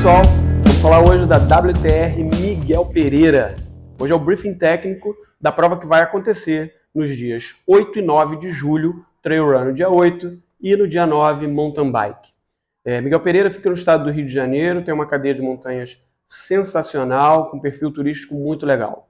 pessoal, vamos falar hoje da WTR Miguel Pereira. Hoje é o briefing técnico da prova que vai acontecer nos dias 8 e 9 de julho, Trail Run no dia 8 e no dia 9, Mountain Bike. Miguel Pereira fica no estado do Rio de Janeiro, tem uma cadeia de montanhas sensacional, com perfil turístico muito legal.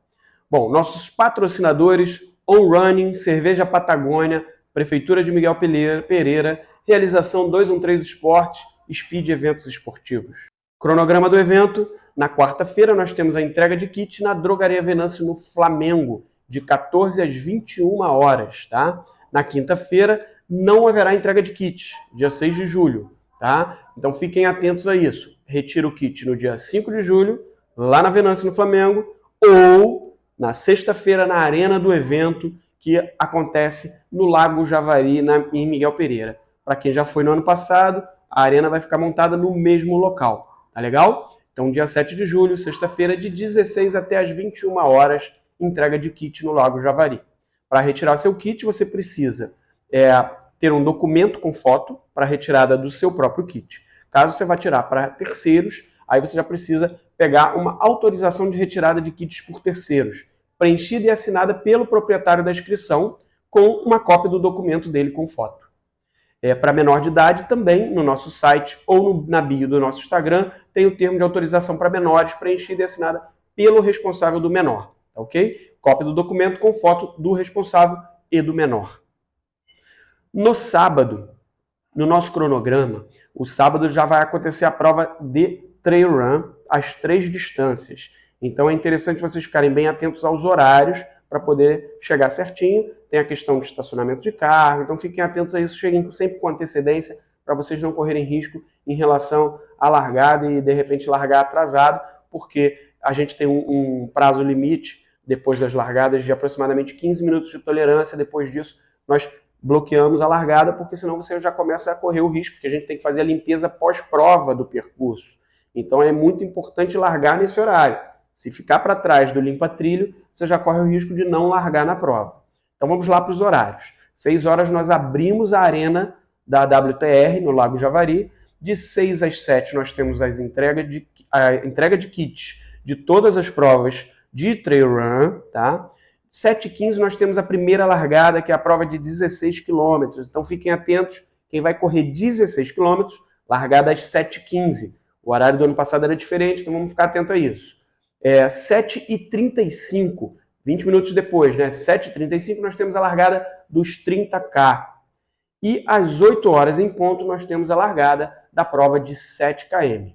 Bom, nossos patrocinadores, On Running, Cerveja Patagônia, Prefeitura de Miguel Pereira, Realização 213 Esportes, Speed Eventos Esportivos. Cronograma do evento: na quarta-feira nós temos a entrega de kit na Drogaria Venâncio no Flamengo, de 14 às 21 horas, tá? Na quinta-feira não haverá entrega de kit, dia 6 de julho, tá? Então fiquem atentos a isso. Retira o kit no dia 5 de julho, lá na Venâncio no Flamengo, ou na sexta-feira na arena do evento, que acontece no Lago Javari, em Miguel Pereira. Para quem já foi no ano passado, a arena vai ficar montada no mesmo local, tá legal? Então, dia 7 de julho, sexta-feira, de 16 até as 21 horas, entrega de kit no Lago Javari. Para retirar seu kit, você precisa ter um documento com foto para retirada do seu próprio kit. Caso você vá tirar para terceiros, aí você já precisa pegar uma autorização de retirada de kits por terceiros, preenchida e assinada pelo proprietário da inscrição, com uma cópia do documento dele com foto. Para menor de idade, também no nosso site ou na bio do nosso Instagram, tem o termo de autorização para menores, preenchida e assinada pelo responsável do menor, tá ok? Cópia do documento com foto do responsável e do menor. No sábado, no nosso cronograma, o sábado já vai acontecer a prova de Trail Run, as 3 distâncias. Então é interessante vocês ficarem bem atentos aos horários para poder chegar certinho. Tem a questão de estacionamento de carro, então fiquem atentos a isso, cheguem sempre com antecedência para vocês não correrem risco em relação à largada e de repente largar atrasado, porque a gente tem um prazo limite depois das largadas de aproximadamente 15 minutos de tolerância. Depois disso nós bloqueamos a largada, porque senão você já começa a correr o risco, que a gente tem que fazer a limpeza pós-prova do percurso. Então é muito importante largar nesse horário. Se ficar para trás do limpa-trilho, você já corre o risco de não largar na prova. Então vamos lá para os horários. 6 horas nós abrimos a arena da WTR no Lago Javari. De 6 às 7 nós temos a entrega de kits de todas as provas de Trail Run, tá? 7h15 nós temos a primeira largada, que é a prova de 16 km. Então fiquem atentos, quem vai correr 16 km, largada às 7h15. O horário do ano passado era diferente, então vamos ficar atento a isso. 7h35, 20 minutos depois, né? 7h35 nós temos a largada dos 30K. E às 8 horas em ponto nós temos a largada da prova de 7 km.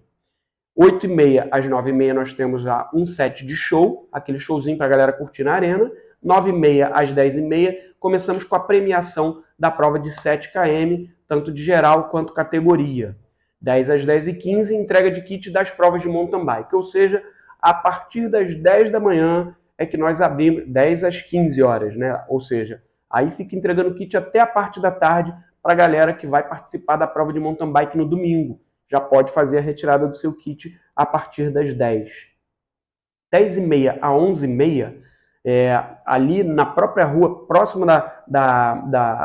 8h30 às 9h30 nós temos um set de show, aquele showzinho para a galera curtir na arena. 9h30 às 10h30 começamos com a premiação da prova de 7 km, tanto de geral quanto categoria. 10 às 10h15, entrega de kit das provas de mountain bike, ou seja, a partir das 10 da manhã é que nós abrimos, 10 às 15 horas, né? Ou seja, aí fica entregando kit até a parte da tarde para a galera que vai participar da prova de mountain bike no domingo. Já pode fazer a retirada do seu kit a partir das 10. 10h30 a 11h30, ali na própria rua, próximo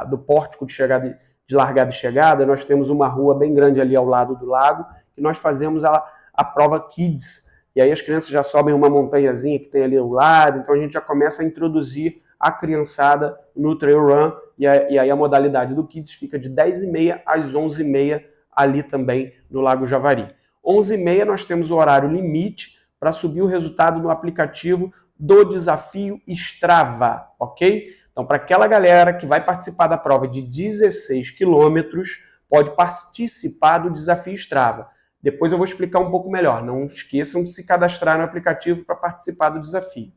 do pórtico de largada e chegada, nós temos uma rua bem grande ali ao lado do lago, que nós fazemos a prova Kids. E aí as crianças já sobem uma montanhazinha que tem ali ao lado, então a gente já começa a introduzir a criançada no Trail Run, e aí a modalidade do Kids fica de 10h30 às 11h30, ali também no Lago Javari. 11h30 nós temos o horário limite para subir o resultado no aplicativo do desafio Strava, ok? Então, para aquela galera que vai participar da prova de 16 quilômetros, pode participar do desafio Strava. Depois eu vou explicar um pouco melhor. Não esqueçam de se cadastrar no aplicativo para participar do desafio.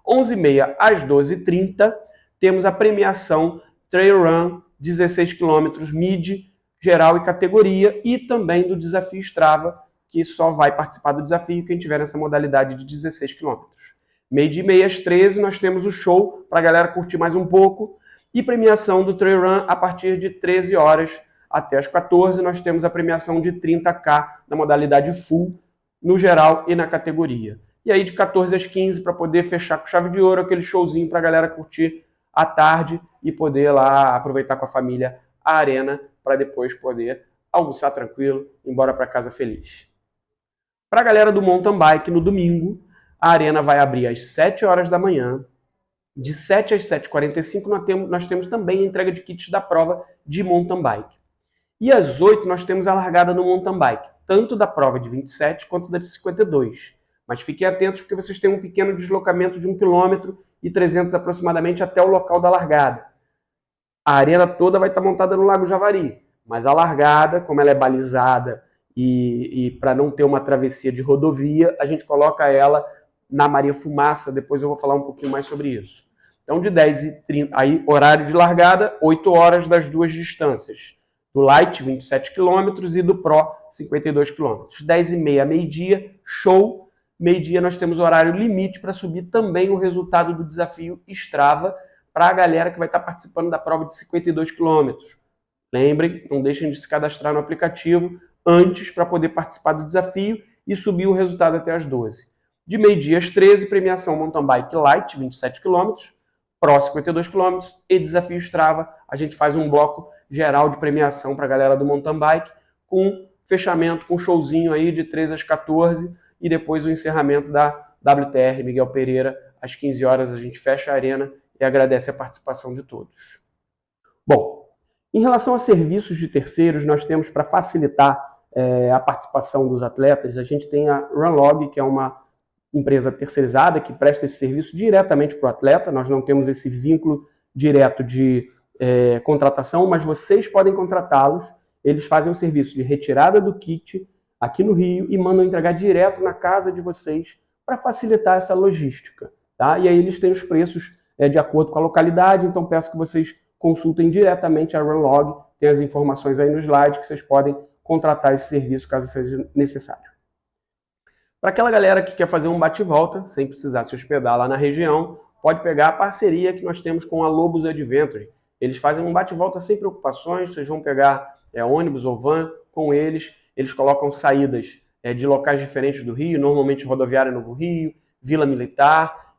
11h30 às 12h30, temos a premiação Trail Run 16 km mid, geral e categoria, e também do desafio Strava, que só vai participar do desafio quem tiver nessa modalidade de 16 km. 12h30 às 13h nós temos o show para a galera curtir mais um pouco, e premiação do Trail Run a partir de 13 horas até as 14h nós temos a premiação de 30K na modalidade full, no geral e na categoria. E aí de 14 às 15 para poder fechar com chave de ouro, aquele showzinho para a galera curtir à tarde e poder lá aproveitar com a família a arena, para depois poder almoçar tranquilo, ir embora para casa feliz. Para a galera do mountain bike, no domingo, a arena vai abrir às 7 horas da manhã. De 7 às 7h45 nós temos também a entrega de kits da prova de mountain bike. E às 8 nós temos a largada no mountain bike, tanto da prova de 27 quanto da de 52. Mas fiquem atentos porque vocês têm um pequeno deslocamento de 1,3 km aproximadamente até o local da largada. A arena toda vai estar montada no Lago Javari, mas a largada, como ela é balizada e para não ter uma travessia de rodovia, a gente coloca ela na Maria Fumaça. Depois eu vou falar um pouquinho mais sobre isso. Então, de 10h30, aí, horário de largada, 8 horas das duas distâncias. Do Light, 27 km, e do Pro, 52 km. 10h30, meio-dia, show. Meio-dia nós temos horário limite para subir também o resultado do desafio Strava para a galera que vai estar participando da prova de 52 km. Lembrem, não deixem de se cadastrar no aplicativo antes para poder participar do desafio e subir o resultado até as 12. De meio-dia às 13, premiação Mountain Bike Light, 27 km, Pro 52 km e desafio Strava. A gente faz um bloco geral de premiação para a galera do mountain bike, com fechamento, com showzinho aí de 13 às 14 e depois o encerramento da WTR Miguel Pereira. Às 15 horas a gente fecha a arena e agradece a participação de todos. Bom, em relação a serviços de terceiros, nós temos, para facilitar a participação dos atletas, a gente tem a Runlog, que é uma empresa terceirizada que presta esse serviço diretamente para o atleta. Nós não temos esse vínculo direto de contratação, mas vocês podem contratá-los. Eles fazem um serviço de retirada do kit aqui no Rio e mandam entregar direto na casa de vocês para facilitar essa logística. Tá? E aí eles têm os preços de acordo com a localidade, então peço que vocês consultem diretamente a Runlog, tem as informações aí no slide que vocês podem contratar esse serviço caso seja necessário. Para aquela galera que quer fazer um bate-volta, sem precisar se hospedar lá na região, pode pegar a parceria que nós temos com a Lobos Adventure. Eles fazem um bate-volta sem preocupações, vocês vão pegar ônibus ou van com eles, eles colocam saídas de locais diferentes do Rio, normalmente Rodoviária Novo Rio, Vila Militar,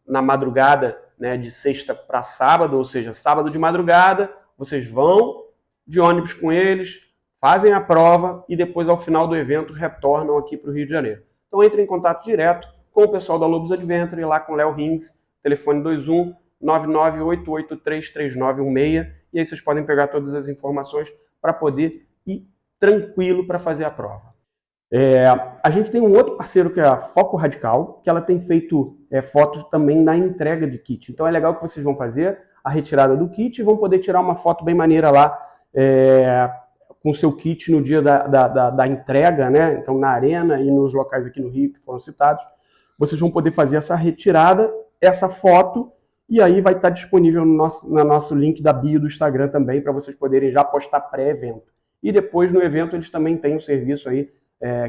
na madrugada, né, de sexta para sábado, ou seja, sábado de madrugada, vocês vão de ônibus com eles, fazem a prova e depois, ao final do evento, retornam aqui para o Rio de Janeiro. Então, entre em contato direto com o pessoal da Lobos Adventure, lá com o Léo Rings, telefone 21 998833916, e aí vocês podem pegar todas as informações para poder ir tranquilo para fazer a prova. A gente tem um outro parceiro que é a Foco Radical, que ela tem feito fotos também na entrega de kit. Então é legal que vocês vão fazer a retirada do kit e vão poder tirar uma foto bem maneira lá com o seu kit no dia da entrega, né? Então na arena e nos locais aqui no Rio que foram citados, vocês vão poder fazer essa retirada, essa foto, e aí vai estar disponível no nosso link da bio do Instagram também, para vocês poderem já postar pré-evento. E depois no evento eles também têm um serviço aí,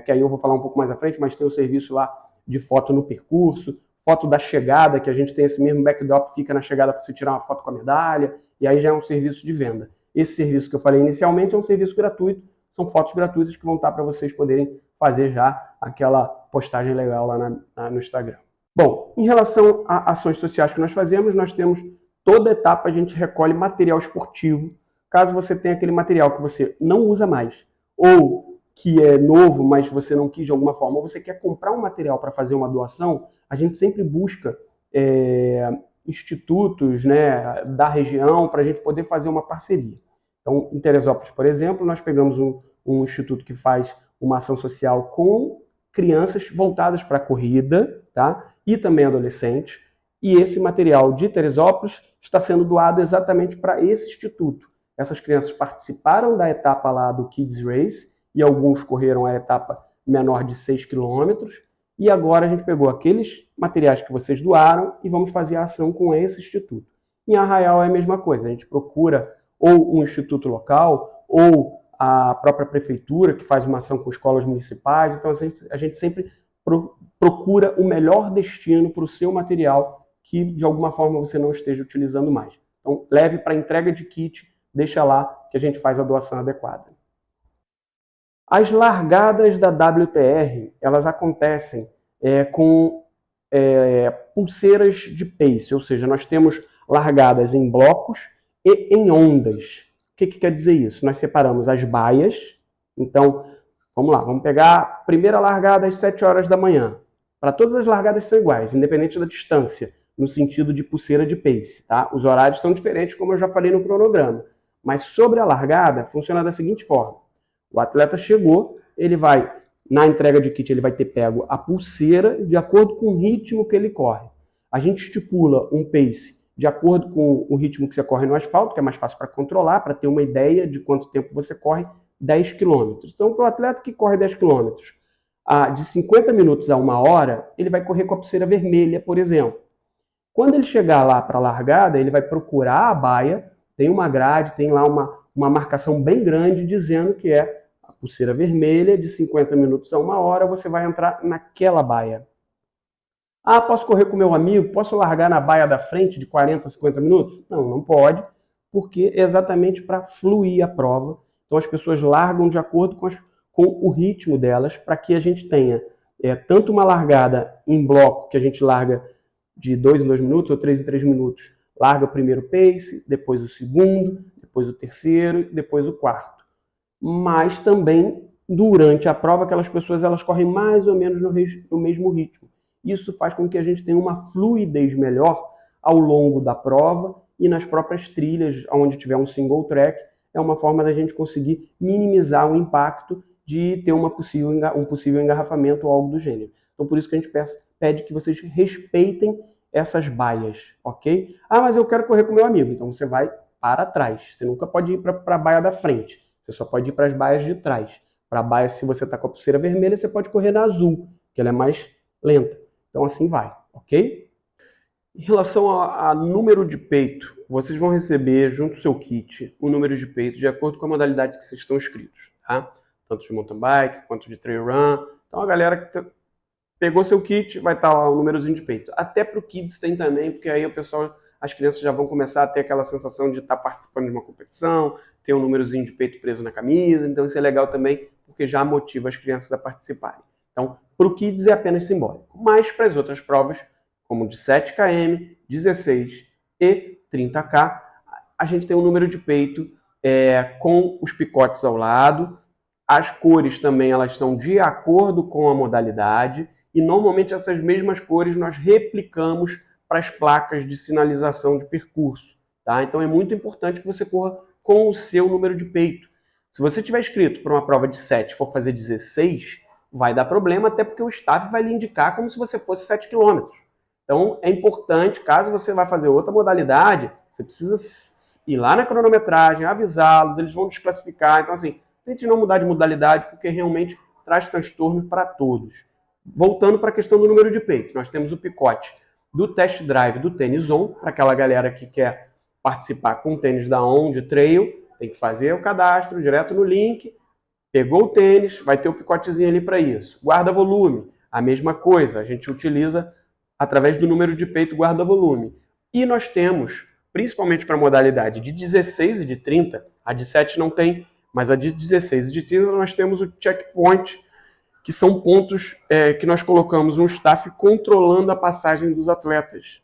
que aí eu vou falar um pouco mais à frente, mas tem um serviço lá de foto no percurso, foto da chegada, que a gente tem esse mesmo backdrop, fica na chegada para você tirar uma foto com a medalha, e aí já é um serviço de venda. Esse serviço que eu falei inicialmente é um serviço gratuito, são fotos gratuitas que vão estar para vocês poderem fazer já aquela postagem legal lá no Instagram. Bom, em relação a ações sociais que nós fazemos, nós temos toda etapa a gente recolhe material esportivo, caso você tenha aquele material que você não usa mais, ou que é novo, mas você não quis de alguma forma, ou você quer comprar um material para fazer uma doação, a gente sempre busca institutos, né, da região para a gente poder fazer uma parceria. Então, em Teresópolis, por exemplo, nós pegamos um instituto que faz uma ação social com crianças voltadas para a corrida, tá? E também adolescentes, e esse material de Teresópolis está sendo doado exatamente para esse instituto. Essas crianças participaram da etapa lá do Kids Race, e alguns correram a etapa menor de 6 km, e agora a gente pegou aqueles materiais que vocês doaram e vamos fazer a ação com esse instituto. Em Arraial é a mesma coisa, a gente procura ou um instituto local, ou a própria prefeitura, que faz uma ação com escolas municipais, então a gente sempre procura o melhor destino para o seu material que de alguma forma você não esteja utilizando mais. Então leve para entrega de kit, deixa lá que a gente faz a doação adequada. As largadas da WTR, elas acontecem com pulseiras de pace, ou seja, nós temos largadas em blocos e em ondas. O que quer dizer isso? Nós separamos as baias, então Vamos lá, vamos pegar a primeira largada às 7 horas da manhã. Para todas as largadas são iguais, independente da distância, no sentido de pulseira de pace, tá? Os horários são diferentes, como eu já falei no cronograma. Mas sobre a largada, funciona da seguinte forma. O atleta chegou, ele vai, na entrega de kit, ele vai ter pego a pulseira de acordo com o ritmo que ele corre. A gente estipula um pace de acordo com o ritmo que você corre no asfalto, que é mais fácil para controlar, para ter uma ideia de quanto tempo você corre, 10 quilômetros. Então, para o atleta que corre 10 quilômetros, de 50 minutos a 1 hora, ele vai correr com a pulseira vermelha, por exemplo. Quando ele chegar lá para a largada, ele vai procurar a baia, tem uma grade, tem lá uma marcação bem grande dizendo que é a pulseira vermelha, de 50 minutos a 1 hora, você vai entrar naquela baia. Ah, posso correr com meu amigo? Posso largar na baia da frente de 40 a 50 minutos? Não, não pode, porque é exatamente para fluir a prova. Então as pessoas largam de acordo com o ritmo delas, para que a gente tenha tanto uma largada em bloco, que a gente larga de 2 em 2 minutos ou 3 em 3 minutos. Larga o primeiro pace, depois o segundo, depois o terceiro, depois o quarto. Mas também, durante a prova, aquelas pessoas elas correm mais ou menos no mesmo ritmo. Isso faz com que a gente tenha uma fluidez melhor ao longo da prova e nas próprias trilhas, onde tiver um single track, é uma forma da gente conseguir minimizar o impacto de ter um possível engarrafamento ou algo do gênero. Então, por isso que a gente pede que vocês respeitem essas baias, ok? Ah, mas eu quero correr com meu amigo. Então, você vai para trás. Você nunca pode ir para a baia da frente. Você só pode ir para as baias de trás. Para a baia, se você está com a pulseira vermelha, você pode correr na azul, que ela é mais lenta. Então assim vai, ok? Em relação a número de peito, vocês vão receber junto ao seu kit o número de peito de acordo com a modalidade que vocês estão inscritos, tá? Tanto de mountain bike quanto de trail run. Então a galera que pegou seu kit vai estar lá o númerozinho de peito. Até para o kids tem também, porque aí o pessoal, as crianças já vão começar a ter aquela sensação de estar participando de uma competição, ter um númerozinho de peito preso na camisa. Então isso é legal também, porque já motiva as crianças a participarem. Então, para o Kids é apenas simbólico. Mas para as outras provas, como de 7 km, 16 e 30K, a gente tem um número de peito com os picotes ao lado. As cores também elas são de acordo com a modalidade. E normalmente essas mesmas cores nós replicamos para as placas de sinalização de percurso. Tá? Então é muito importante que você corra com o seu número de peito. Se você tiver inscrito para uma prova de 7 e for fazer 16, vai dar problema, até porque o staff vai lhe indicar como se você fosse 7 km. Então, é importante, caso você vá fazer outra modalidade, você precisa ir lá na cronometragem, avisá-los, eles vão desclassificar. Então, assim, tente não mudar de modalidade, porque realmente traz transtorno para todos. Voltando para a questão do número de peito, nós temos o picote do test drive do tênis On, para aquela galera que quer participar com o tênis da On de trail, tem que fazer o cadastro direto no link. Pegou o tênis, vai ter o picotezinho ali para isso. Guarda-volume, a mesma coisa. A gente utiliza através do número de peito guarda-volume. E nós temos, principalmente para a modalidade de 16 e de 30, a de 7 não tem, mas a de 16 e de 30 nós temos o checkpoint, que são pontos que nós colocamos um staff controlando a passagem dos atletas.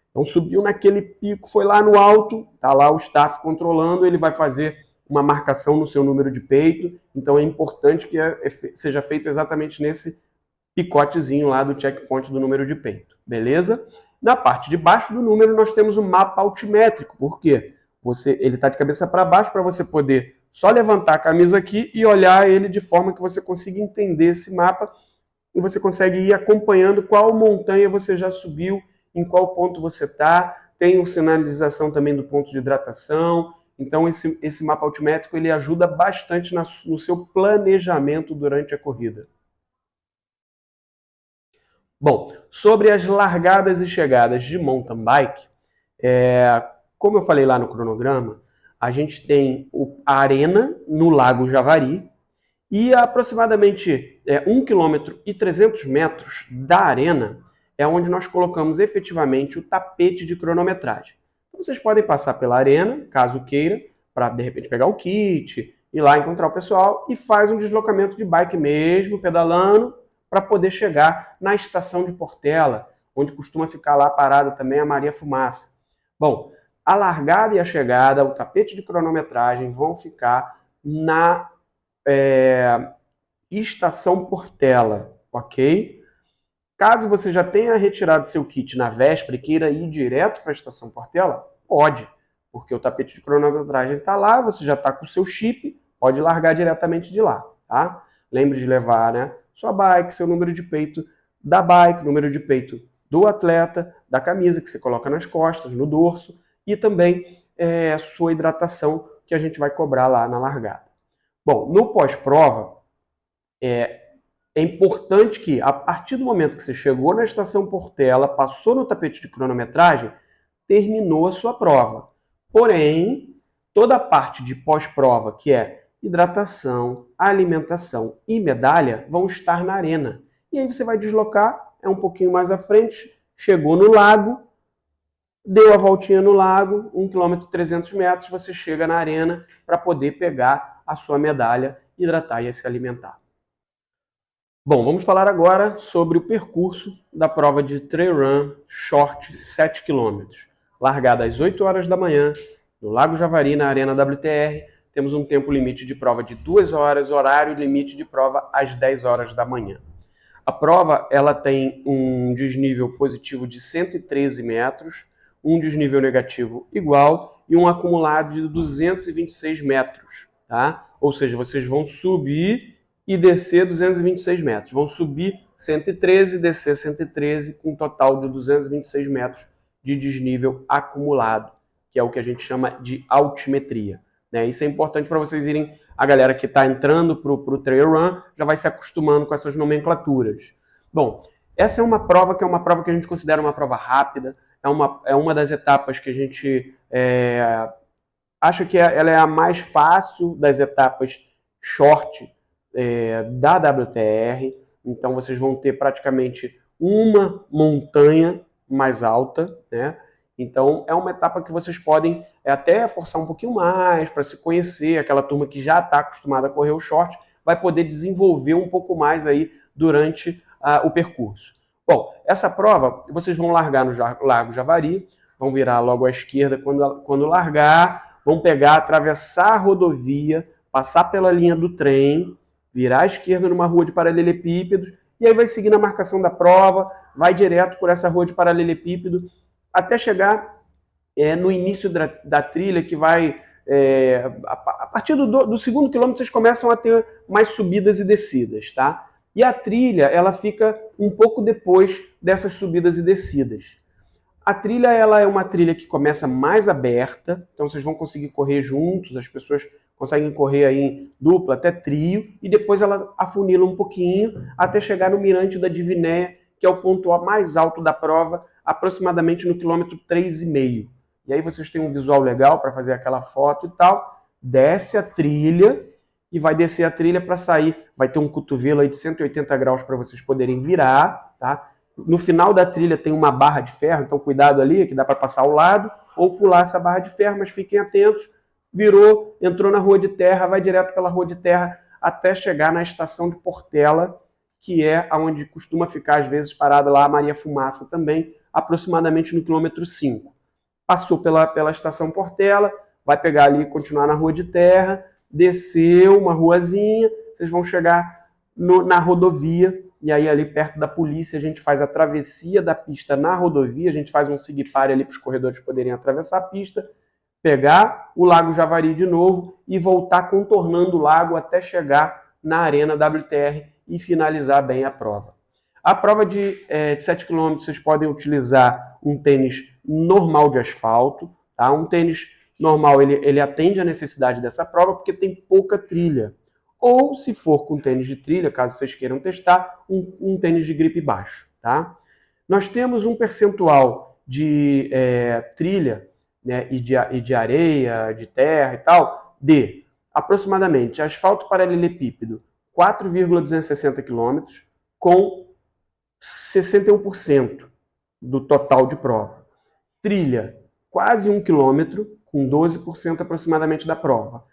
Então subiu naquele pico, foi lá no alto, está lá o staff controlando, ele vai fazer uma marcação no seu número de peito, então é importante que seja feito exatamente nesse picotezinho lá do checkpoint do número de peito, beleza? Na parte de baixo do número nós temos o mapa altimétrico, por quê? Ele está de cabeça para baixo para você poder só levantar a camisa aqui e olhar ele de forma que você consiga entender esse mapa e você consegue ir acompanhando qual montanha você já subiu, em qual ponto você está, tem a sinalização também do ponto de hidratação. Então esse mapa altimétrico ele ajuda bastante no seu planejamento durante a corrida. Bom, sobre as largadas e chegadas de mountain bike, como eu falei lá no cronograma, a gente tem a arena no Lago Javari e aproximadamente 1 km e 300 metros da arena é onde nós colocamos efetivamente o tapete de cronometragem. Então, vocês podem passar pela arena, caso queira, para de repente pegar o kit, ir lá encontrar o pessoal e faz um deslocamento de bike mesmo, pedalando, para poder chegar na estação de Portela, onde costuma ficar lá parada também a Maria Fumaça. Bom, a largada e a chegada, o tapete de cronometragem vão ficar na estação Portela, ok? Caso você já tenha retirado seu kit na véspera e queira ir direto para a estação Portela, pode, porque o tapete de cronometragem está lá, você já está com o seu chip, pode largar diretamente de lá, tá? Lembre de levar, né, sua bike, seu número de peito da bike, número de peito do atleta, da camisa que você coloca nas costas, no dorso, e também sua hidratação, que a gente vai cobrar lá na largada. Bom, no pós-prova, é importante que, a partir do momento que você chegou na estação Portela, passou no tapete de cronometragem, terminou a sua prova. Porém, toda a parte de pós-prova, que é hidratação, alimentação e medalha, vão estar na arena. E aí você vai deslocar, é um pouquinho mais à frente, chegou no lago, deu a voltinha no lago, 1 km 300 metros, você chega na arena para poder pegar a sua medalha, hidratar e se alimentar. Bom, vamos falar agora sobre o percurso da prova de Trail Run Short 7 km. Largada às 8 horas da manhã, no Lago Javari, na Arena WTR. Temos um tempo limite de prova de 2 horas, horário limite de prova às 10 horas da manhã. A prova ela tem um desnível positivo de 113 metros, um desnível negativo igual e um acumulado de 226 metros. Tá? Ou seja, vocês vão subir e descer 226 metros. Vão subir 113 e descer 113, com um total de 226 metros de desnível acumulado, que é o que a gente chama de altimetria. Né? Isso é importante para vocês irem, a galera que está entrando para o Trail Run já vai se acostumando com essas nomenclaturas. Bom, essa é uma prova que a gente considera uma prova rápida, é uma das etapas que a gente acha que ela é a mais fácil das etapas short da WTR, então vocês vão ter praticamente uma montanha mais alta, né? Então é uma etapa que vocês podem até forçar um pouquinho mais para se conhecer, aquela turma que já está acostumada a correr o short, vai poder desenvolver um pouco mais aí durante o percurso. Bom, essa prova vocês vão largar no Lago Javari, vão virar logo à esquerda quando largar, vão pegar, atravessar a rodovia, passar pela linha do trem, virar à esquerda numa rua de paralelepípedos, e aí vai seguir na marcação da prova, vai direto por essa rua de paralelepípedo, até chegar no início da trilha, que vai... a partir do segundo quilômetro, vocês começam a ter mais subidas e descidas, tá? E a trilha, ela fica um pouco depois dessas subidas e descidas. A trilha, ela é uma trilha que começa mais aberta, então vocês vão conseguir correr juntos, as pessoas conseguem correr aí em dupla, até trio, e depois ela afunila um pouquinho até chegar no Mirante da Divinéia, que é o ponto mais alto da prova, aproximadamente no quilômetro 3,5. E aí vocês têm um visual legal para fazer aquela foto e tal, desce a trilha e vai descer a trilha para sair, vai ter um cotovelo aí de 180 graus para vocês poderem virar, tá? No final da trilha tem uma barra de ferro, então cuidado ali, que dá para passar ao lado, ou pular essa barra de ferro, mas fiquem atentos. Virou, entrou na rua de terra, vai direto pela rua de terra até chegar na estação de Portela, que é onde costuma ficar, às vezes, parada lá a Maria Fumaça também, aproximadamente no quilômetro 5. Passou pela estação Portela, vai pegar ali e continuar na rua de terra, desceu uma ruazinha, vocês vão chegar na rodovia, e aí ali perto da polícia a gente faz a travessia da pista na rodovia, a gente faz um sigue-pare ali para os corredores poderem atravessar a pista, pegar o Lago Javari de novo e voltar contornando o lago até chegar na Arena WTR e finalizar bem a prova. A prova de 7 km vocês podem utilizar um tênis normal de asfalto, tá? Um tênis normal ele atende à necessidade dessa prova porque tem pouca trilha. Ou, se for com tênis de trilha, caso vocês queiram testar, um tênis de gripe baixo, tá? Nós temos um percentual de trilha, né, e de areia, de terra e tal, de aproximadamente asfalto paralelepípedo 4,260 km, com 61% do total de prova. Trilha, quase 1 km, com 12% aproximadamente da prova.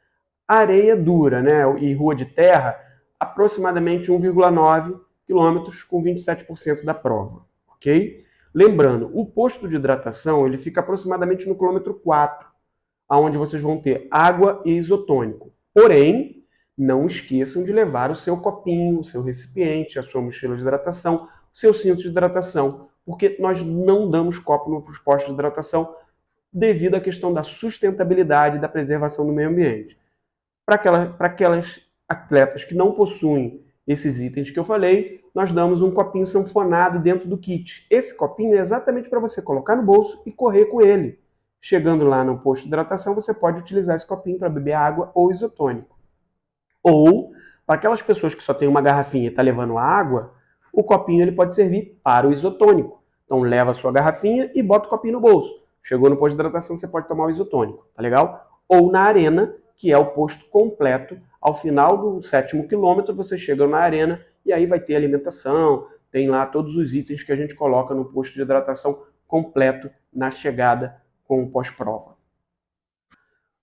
Areia dura, né, e rua de terra, aproximadamente 1,9 km, com 27% da prova, ok? Lembrando, o posto de hidratação ele fica aproximadamente no quilômetro 4, onde vocês vão ter água e isotônico. Porém, não esqueçam de levar o seu copinho, o seu recipiente, a sua mochila de hidratação, o seu cinto de hidratação, porque nós não damos copo nos postos de hidratação devido à questão da sustentabilidade e da preservação do meio ambiente. Para aquelas atletas que não possuem esses itens que eu falei, nós damos um copinho sanfonado dentro do kit. Esse copinho é exatamente para você colocar no bolso e correr com ele. Chegando lá no posto de hidratação, você pode utilizar esse copinho para beber água ou isotônico. Ou, para aquelas pessoas que só tem uma garrafinha e está levando água, o copinho ele pode servir para o isotônico. Então leva a sua garrafinha e bota o copinho no bolso. Chegou no posto de hidratação, você pode tomar o isotônico, tá legal? Ou na arena, que é o posto completo. Ao final do 7º quilômetro, você chega na arena e aí vai ter alimentação, tem lá todos os itens que a gente coloca no posto de hidratação completo na chegada com o pós-prova.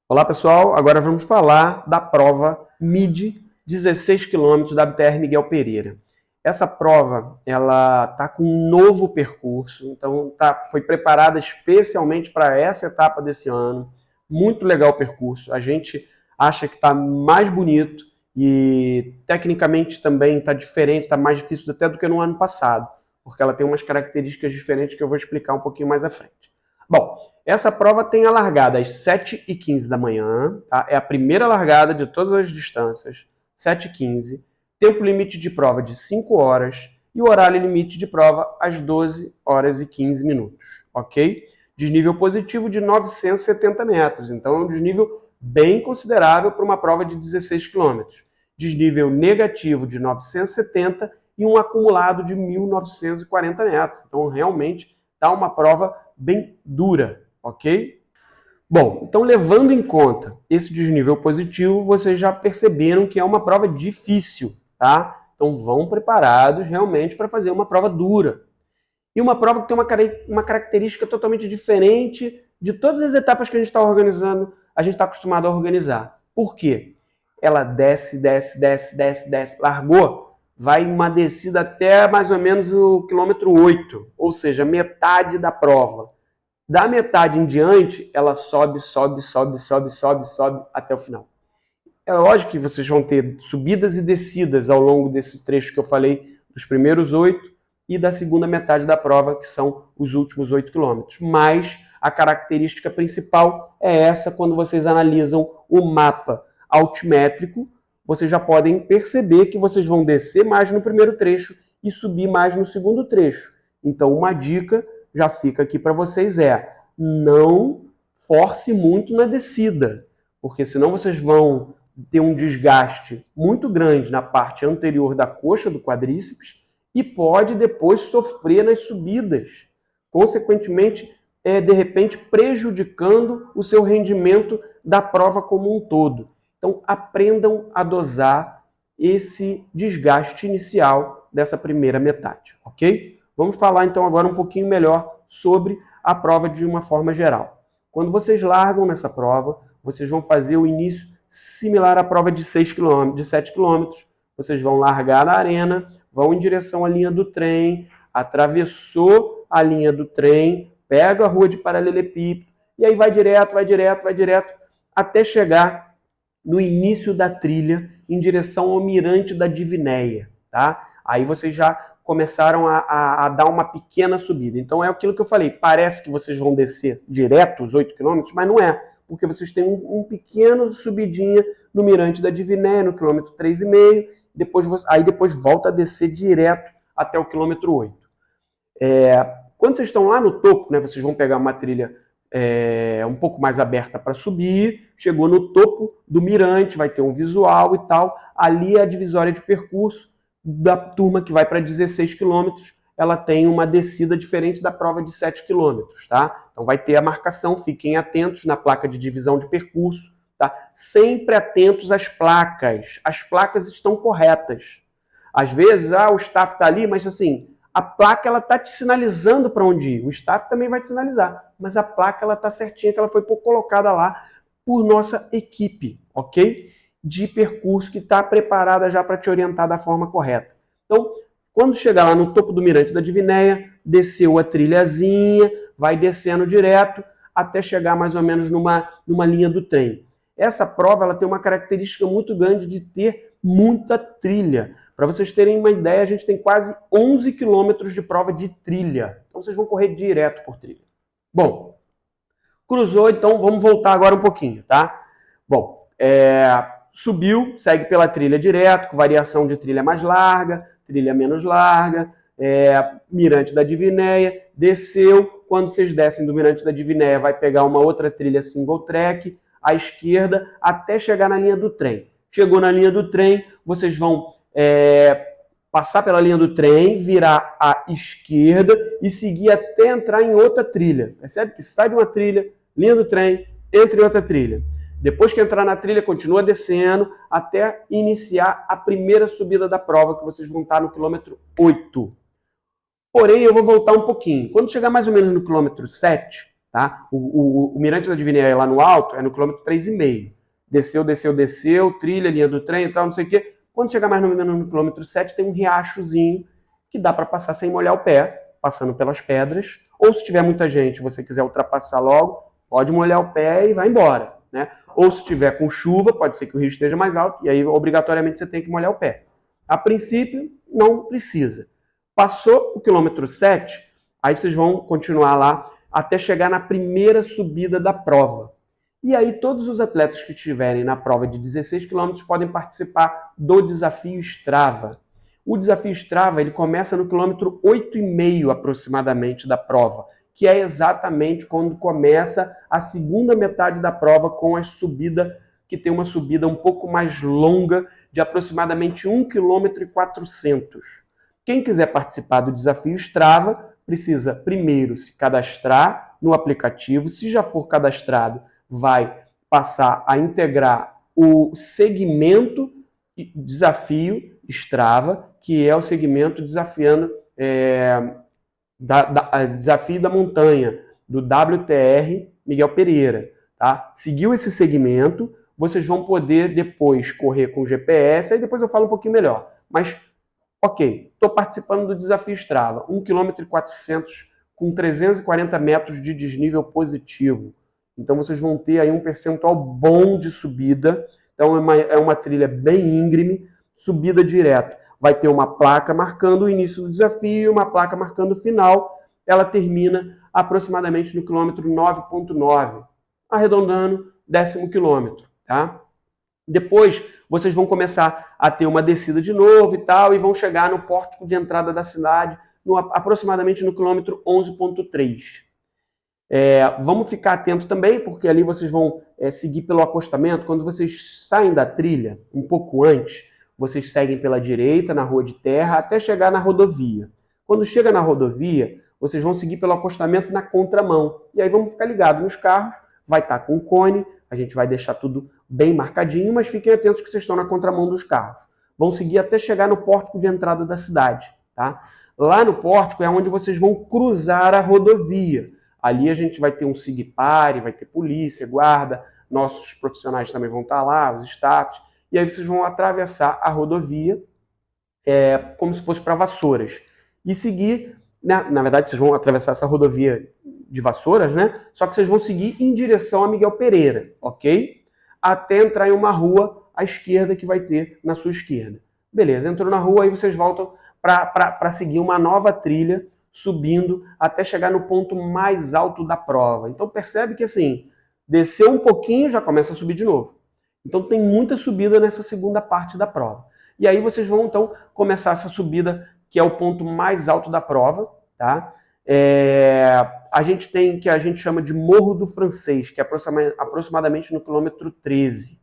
Olá pessoal, agora vamos falar da prova MID 16 km da WTR Miguel Pereira. Essa prova ela está com um novo percurso, então foi preparada especialmente para essa etapa desse ano. Muito legal o percurso, a gente acha que está mais bonito e tecnicamente também está diferente, está mais difícil até do que no ano passado, porque ela tem umas características diferentes que eu vou explicar um pouquinho mais à frente. Bom, essa prova tem a largada às 7h15 da manhã, tá? É a primeira largada de todas as distâncias, 7h15, tempo limite de prova de 5 horas e o horário limite de prova às 12 horas e 15 minutos, ok? Desnível positivo de 970 metros, então é um desnível bem considerável para uma prova de 16 km. Desnível negativo de 970 e um acumulado de 1.940 metros, então realmente está uma prova bem dura, ok? Bom, então levando em conta esse desnível positivo, vocês já perceberam que é uma prova difícil, tá? Então vão preparados realmente para fazer uma prova dura. E uma prova que tem uma característica totalmente diferente de todas as etapas que a gente está organizando, a gente está acostumado a organizar. Por quê? Ela desce, largou, vai uma descida até mais ou menos o quilômetro 8, ou seja, metade da prova. Da metade em diante, ela sobe até o final. É lógico que vocês vão ter subidas e descidas ao longo desse trecho que eu falei, dos primeiros 8 e da segunda metade da prova, que são os últimos 8 quilômetros. Mas a característica principal é essa, quando vocês analisam o mapa altimétrico, vocês já podem perceber que vocês vão descer mais no primeiro trecho e subir mais no segundo trecho. Então, uma dica já fica aqui para vocês não force muito na descida, porque senão vocês vão ter um desgaste muito grande na parte anterior da coxa do quadríceps e pode depois sofrer nas subidas, consequentemente, de repente prejudicando o seu rendimento da prova como um todo. Então, aprendam a dosar esse desgaste inicial dessa primeira metade, ok? Vamos falar então agora um pouquinho melhor sobre a prova de uma forma geral. Quando vocês largam nessa prova, vocês vão fazer o início similar à prova de 7 km. Vocês vão largar na arena, vão em direção à linha do trem, atravessou a linha do trem, pega a rua de paralelepípedo, e aí vai direto, até chegar no início da trilha, em direção ao Mirante da Divinéia, tá? Aí vocês já começaram a dar uma pequena subida. Então é aquilo que eu falei, parece que vocês vão descer direto os 8 km, mas não é, porque vocês têm um pequeno subidinha no Mirante da Divinéia, no quilômetro 3,5, depois volta a descer direto até o quilômetro 8. Quando vocês estão lá no topo, né, vocês vão pegar uma trilha um pouco mais aberta para subir, chegou no topo do mirante, vai ter um visual e tal, ali é a divisória de percurso da turma que vai para 16 km, ela tem uma descida diferente da prova de 7 km, tá? Então vai ter a marcação, fiquem atentos na placa de divisão de percurso, tá? Sempre atentos às placas estão corretas. Às vezes, o staff está ali, mas assim, a placa ela está te sinalizando para onde ir. O staff também vai te sinalizar, mas a placa ela está certinha, que ela foi colocada lá por nossa equipe, ok? De percurso que está preparada já para te orientar da forma correta. Então, quando chegar lá no topo do Mirante da Divinéia, desceu a trilhazinha, vai descendo direto até chegar mais ou menos numa linha do trem. Essa prova ela tem uma característica muito grande de ter muita trilha. Para vocês terem uma ideia, a gente tem quase 11 quilômetros de prova de trilha. Então vocês vão correr direto por trilha. Bom, cruzou, então vamos voltar agora um pouquinho, tá? Bom, subiu, segue pela trilha direto, com variação de trilha mais larga, trilha menos larga, Mirante da Divinéia, desceu. Quando vocês descem do Mirante da Divinéia, vai pegar uma outra trilha single track, à esquerda, até chegar na linha do trem. Chegou na linha do trem, vocês vão passar pela linha do trem, virar à esquerda e seguir até entrar em outra trilha. Percebe que sai de uma trilha, linha do trem, entra em outra trilha. Depois que entrar na trilha, continua descendo até iniciar a primeira subida da prova, que vocês vão estar no quilômetro 8. Porém, eu vou voltar um pouquinho. Quando chegar mais ou menos no quilômetro 7, tá? O Mirante da Divinéia lá no alto é no quilômetro 3,5. Desceu, trilha, linha do trem e tal, não sei o quê. Quando chegar mais ou menos no quilômetro 7, tem um riachozinho que dá para passar sem molhar o pé, passando pelas pedras. Ou se tiver muita gente, você quiser ultrapassar logo, pode molhar o pé e vai embora, né? Ou se tiver com chuva, pode ser que o rio esteja mais alto, e aí obrigatoriamente você tem que molhar o pé. A princípio, não precisa. Passou o quilômetro 7, aí vocês vão continuar lá até chegar na primeira subida da prova. E aí todos os atletas que estiverem na prova de 16 km podem participar do desafio Strava. O desafio Strava ele começa no quilômetro 8,5 aproximadamente da prova, que é exatamente quando começa a segunda metade da prova com a subida, que tem uma subida um pouco mais longa, de aproximadamente 1,4 km. Quem quiser participar do desafio Strava, precisa primeiro se cadastrar no aplicativo. Se já for cadastrado, vai passar a integrar o segmento desafio Strava, que é o segmento desafiando desafio da montanha, do WTR Miguel Pereira. Tá? Seguiu esse segmento, vocês vão poder depois correr com GPS, aí depois eu falo um pouquinho melhor. Mas, ok, estou participando do desafio Strava, 1,4 km com 340 metros de desnível positivo. Então vocês vão ter aí um percentual bom de subida. Então é uma trilha bem íngreme, subida direto. Vai ter uma placa marcando o início do desafio, uma placa marcando o final. Ela termina aproximadamente no quilômetro 9,9, arredondando 10º quilômetro. Tá? Depois vocês vão começar a ter uma descida de novo e tal, e vão chegar no pórtico de entrada da cidade, aproximadamente no quilômetro 11,3. Vamos ficar atento também, porque ali vocês vão seguir pelo acostamento. Quando vocês saem da trilha, um pouco antes, vocês seguem pela direita, na rua de terra, até chegar na rodovia. Quando chega na rodovia, vocês vão seguir pelo acostamento na contramão. E aí vamos ficar ligados nos carros, vai estar com o cone, a gente vai deixar tudo bem marcadinho, mas fiquem atentos que vocês estão na contramão dos carros. Vão seguir até chegar no pórtico de entrada da cidade. Tá? Lá no pórtico é onde vocês vão cruzar a rodovia. Ali a gente vai ter um SIGPARE, vai ter polícia, guarda, nossos profissionais também vão estar lá, os staffs, e aí vocês vão atravessar a rodovia como se fosse para Vassouras. E seguir, né? Na verdade vocês vão atravessar essa rodovia de Vassouras, né? Só que vocês vão seguir em direção a Miguel Pereira, ok? Até entrar em uma rua à esquerda que vai ter na sua esquerda. Beleza, entrou na rua, aí vocês voltam para seguir uma nova trilha, subindo até chegar no ponto mais alto da prova. Então percebe que assim, desceu um pouquinho, já começa a subir de novo. Então tem muita subida nessa segunda parte da prova. E aí vocês vão então começar essa subida, que é o ponto mais alto da prova, tá? A gente tem que a gente chama de Morro do Francês, que é aproximadamente no quilômetro 13.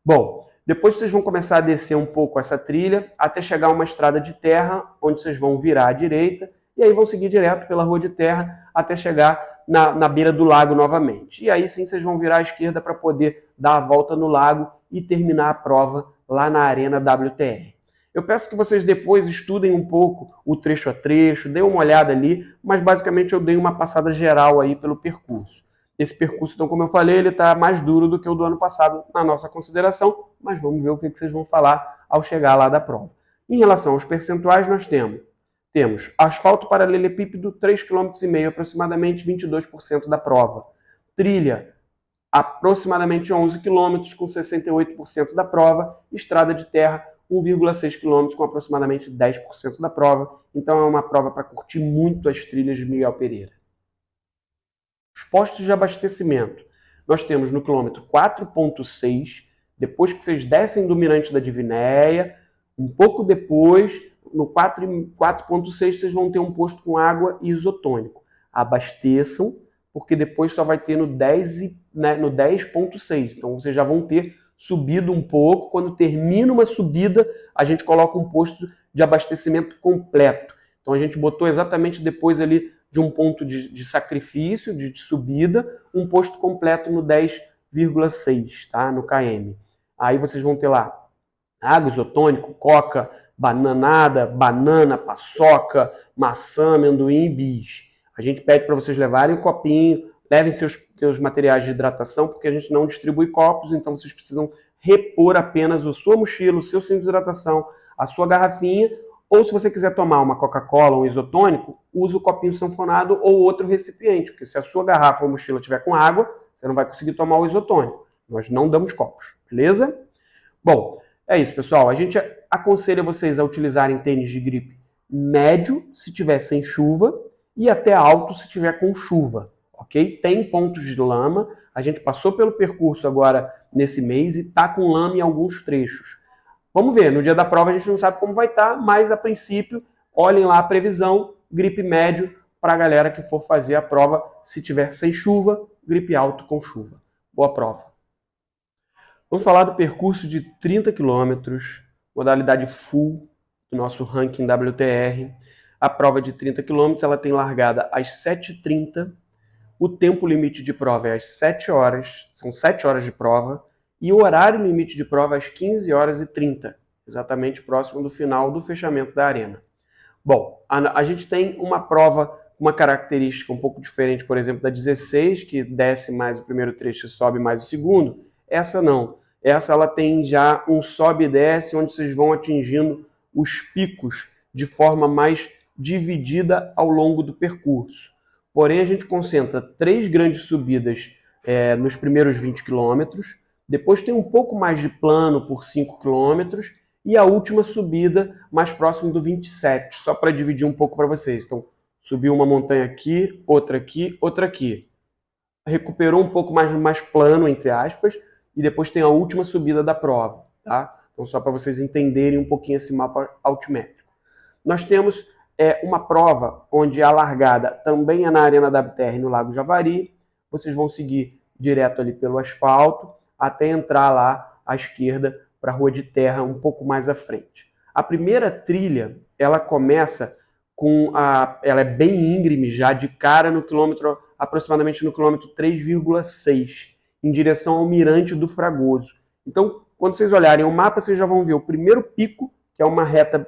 Bom, depois vocês vão começar a descer um pouco essa trilha, até chegar a uma estrada de terra, onde vocês vão virar à direita, e aí vão seguir direto pela rua de terra até chegar na beira do lago novamente. E aí sim vocês vão virar à esquerda para poder dar a volta no lago e terminar a prova lá na Arena WTR. Eu peço que vocês depois estudem um pouco o trecho a trecho, deem uma olhada ali, mas basicamente eu dei uma passada geral aí pelo percurso. Esse percurso, então, como eu falei, ele está mais duro do que o do ano passado, na nossa consideração, mas vamos ver o que vocês vão falar ao chegar lá da prova. Em relação aos percentuais, nós temos asfalto paralelepípedo, 3,5 km, aproximadamente 22% da prova. Trilha, aproximadamente 11 km com 68% da prova, estrada de terra 1,6 km com aproximadamente 10% da prova. Então é uma prova para curtir muito as trilhas de Miguel Pereira. Os postos de abastecimento. Nós temos no quilômetro 4,6, depois que vocês descem do Mirante da Divinéia, um pouco depois, no 4,6, vocês vão ter um posto com água e isotônico. Abasteçam, porque depois só vai ter no 10, né, no 10,6. Então vocês já vão ter subido um pouco. Quando termina uma subida, a gente coloca um posto de abastecimento completo. Então a gente botou exatamente depois ali de um ponto de sacrifício, de subida, um posto completo no 10,6, tá? No km. Aí vocês vão ter lá água, isotônico, coca, bananada, banana, paçoca, maçã, amendoim e bis. A gente pede para vocês levarem um copinho, levem seus materiais de hidratação, porque a gente não distribui copos, então vocês precisam repor apenas a sua mochila, o seu cinto de hidratação, a sua garrafinha, ou se você quiser tomar uma Coca-Cola ou um isotônico, use o copinho sanfonado ou outro recipiente, porque se a sua garrafa ou mochila estiver com água, você não vai conseguir tomar o isotônico. Nós não damos copos, beleza? Bom, é isso, pessoal. A gente aconselha vocês a utilizarem tênis de gripe médio, se tiver sem chuva, e até alto, se tiver com chuva, ok? Tem pontos de lama. A gente passou pelo percurso agora nesse mês e está com lama em alguns trechos. Vamos ver, no dia da prova a gente não sabe como vai estar, mas a princípio, olhem lá a previsão, gripe médio para a galera que for fazer a prova, se tiver sem chuva, gripe alto com chuva. Boa prova. Vamos falar do percurso de 30 km, modalidade full do nosso ranking WTR. A prova de 30 km ela tem largada às 7h30, o tempo limite de prova é às 7 horas, são 7 horas de prova, e o horário limite de prova às 15h30, exatamente próximo do final do fechamento da arena. Bom, a gente tem uma prova com uma característica um pouco diferente, por exemplo, da 16, que desce mais o primeiro trecho e sobe mais o segundo. Essa não. Essa ela tem já um sobe e desce, onde vocês vão atingindo os picos de forma mais dividida ao longo do percurso. Porém, a gente concentra 3 grandes subidas nos primeiros 20 quilômetros, depois tem um pouco mais de plano por 5 quilômetros, e a última subida mais próximo do 27, só para dividir um pouco para vocês. Então, subiu uma montanha aqui, outra aqui, outra aqui. Recuperou um pouco mais plano, entre aspas, e depois tem a última subida da prova, tá? Então, só para vocês entenderem um pouquinho esse mapa altimétrico. Nós temos uma prova onde a largada também é na Arena WTR, no Lago Javari. Vocês vão seguir direto ali pelo asfalto, até entrar lá à esquerda para a rua de terra, um pouco mais à frente. A primeira trilha, ela começa ela é bem íngreme já, de cara no quilômetro, aproximadamente no quilômetro 3,6, em direção ao Mirante do Fragoso. Então, quando vocês olharem o mapa, vocês já vão ver o primeiro pico, que é uma reta,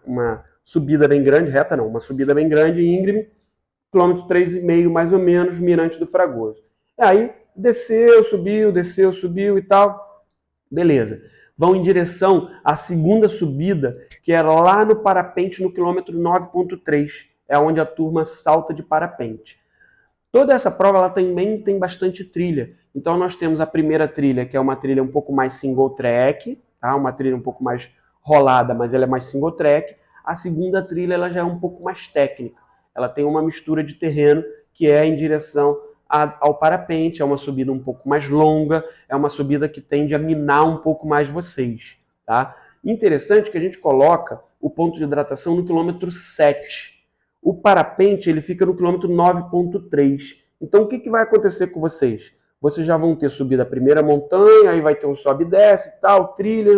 uma subida bem grande, reta não, uma subida bem grande, íngreme, quilômetro 3,5 mais ou menos, Mirante do Fragoso. E aí, desceu, subiu e tal, beleza. Vão em direção à segunda subida, que era lá no parapente, no quilômetro 9,3, é onde a turma salta de parapente. Toda essa prova ela também tem bastante trilha. Então nós temos a primeira trilha, que é uma trilha um pouco mais single track, tá? Uma trilha um pouco mais rolada, mas ela é mais single track. A segunda trilha ela já é um pouco mais técnica. Ela tem uma mistura de terreno que é em direção ao parapente, é uma subida um pouco mais longa, é uma subida que tende a minar um pouco mais vocês, tá? Interessante que a gente coloca o ponto de hidratação no quilômetro 7. O parapente ele fica no quilômetro 9,3. Então o que vai acontecer com vocês? Vocês já vão ter subido a primeira montanha, aí vai ter um sobe e desce, tal, trilha,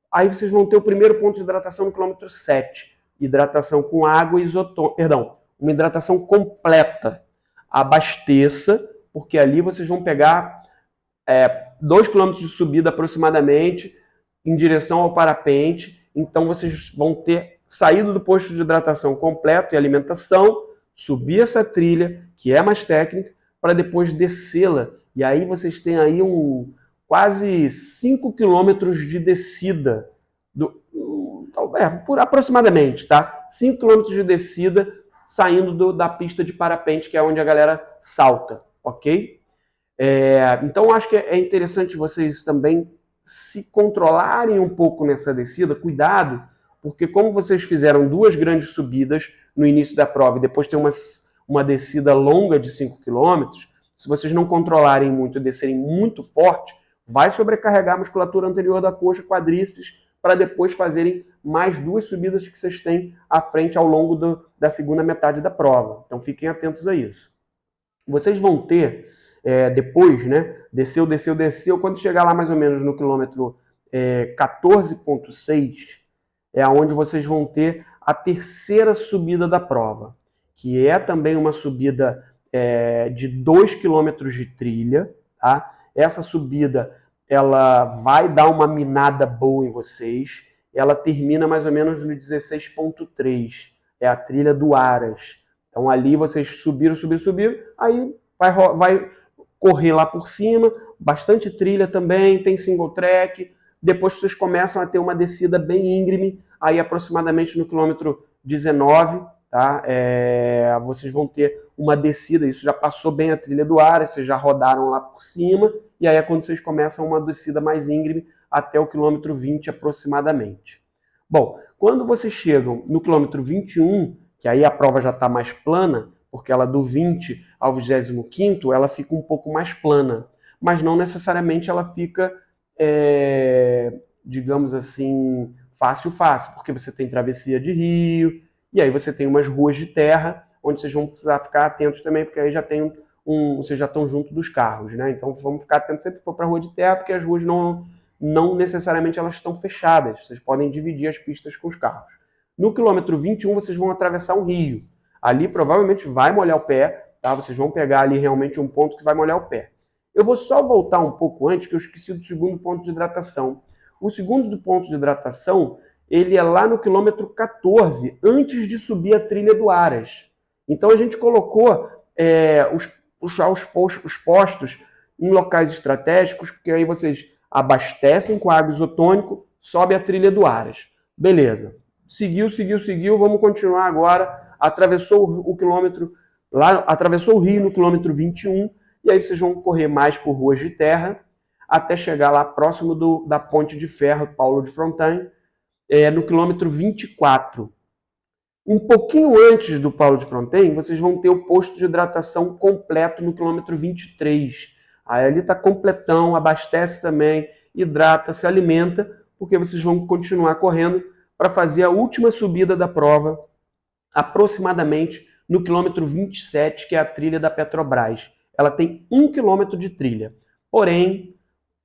aí vocês vão ter o primeiro ponto de hidratação no quilômetro 7. Hidratação com água e isotônico, perdão, uma hidratação completa. Abasteça, porque ali vocês vão pegar 2 km de subida aproximadamente em direção ao parapente, então vocês vão ter saído do posto de hidratação completo e alimentação, subir essa trilha, que é mais técnica, para depois descê-la, e aí vocês têm aí quase 5 km de descida, por aproximadamente, tá? 5 km de descida, saindo da pista de parapente, que é onde a galera salta, ok? Então, acho que é interessante vocês também se controlarem um pouco nessa descida. Cuidado, porque como vocês fizeram 2 grandes subidas no início da prova e depois tem uma descida longa de 5 quilômetros, se vocês não controlarem muito e descerem muito forte, vai sobrecarregar a musculatura anterior da coxa, quadríceps, para depois fazerem mais 2 subidas que vocês têm à frente ao longo da segunda metade da prova. Então fiquem atentos a isso. Vocês vão ter, depois, né, desceu, quando chegar lá mais ou menos no quilômetro 14,6, é onde vocês vão ter a terceira subida da prova, que é também uma subida de 2 quilômetros de trilha, tá? Essa subida, ela vai dar uma minada boa em vocês, ela termina mais ou menos no 16,3, é a trilha do Aras. Então ali vocês subiram, aí vai correr lá por cima, bastante trilha também, tem single track, depois vocês começam a ter uma descida bem íngreme, aí aproximadamente no quilômetro 19, tá? Vocês vão ter uma descida, isso já passou bem a trilha do Aras, vocês já rodaram lá por cima, e aí é quando vocês começam uma descida mais íngreme até o quilômetro 20 aproximadamente. Bom, quando vocês chegam no quilômetro 21, que aí a prova já está mais plana, porque ela do 20 ao 25º, ela fica um pouco mais plana, mas não necessariamente ela fica, digamos assim, fácil, porque você tem travessia de rio, e aí você tem umas ruas de terra, onde vocês vão precisar ficar atentos também, porque aí já tem vocês já estão junto dos carros, né? Então vamos ficar atentos sempre que for para a rua de terra, porque as ruas não necessariamente elas estão fechadas, vocês podem dividir as pistas com os carros. No quilômetro 21, vocês vão atravessar um rio. Ali provavelmente vai molhar o pé, tá? Vocês vão pegar ali realmente um ponto que vai molhar o pé. Eu vou só voltar um pouco antes, que eu esqueci do segundo ponto de hidratação. O segundo ponto de hidratação, ele é lá no quilômetro 14, antes de subir a trilha do Aras. Então a gente colocou os postos em locais estratégicos, porque aí vocês abastecem com água isotônico, sobe a trilha do Aras. Beleza. Seguiu, vamos continuar agora. Atravessou o quilômetro, atravessou o rio no quilômetro 21, e aí vocês vão correr mais por ruas de terra, até chegar lá próximo da ponte de ferro Paulo de Frontin, no quilômetro 24. Um pouquinho antes do Paulo de Frontin, vocês vão ter o posto de hidratação completo no quilômetro 23. Aí ali está completão, abastece também, hidrata, se alimenta, porque vocês vão continuar correndo para fazer a última subida da prova, aproximadamente no quilômetro 27, que é a trilha da Petrobras. Ela tem 1 quilômetro de trilha. Porém,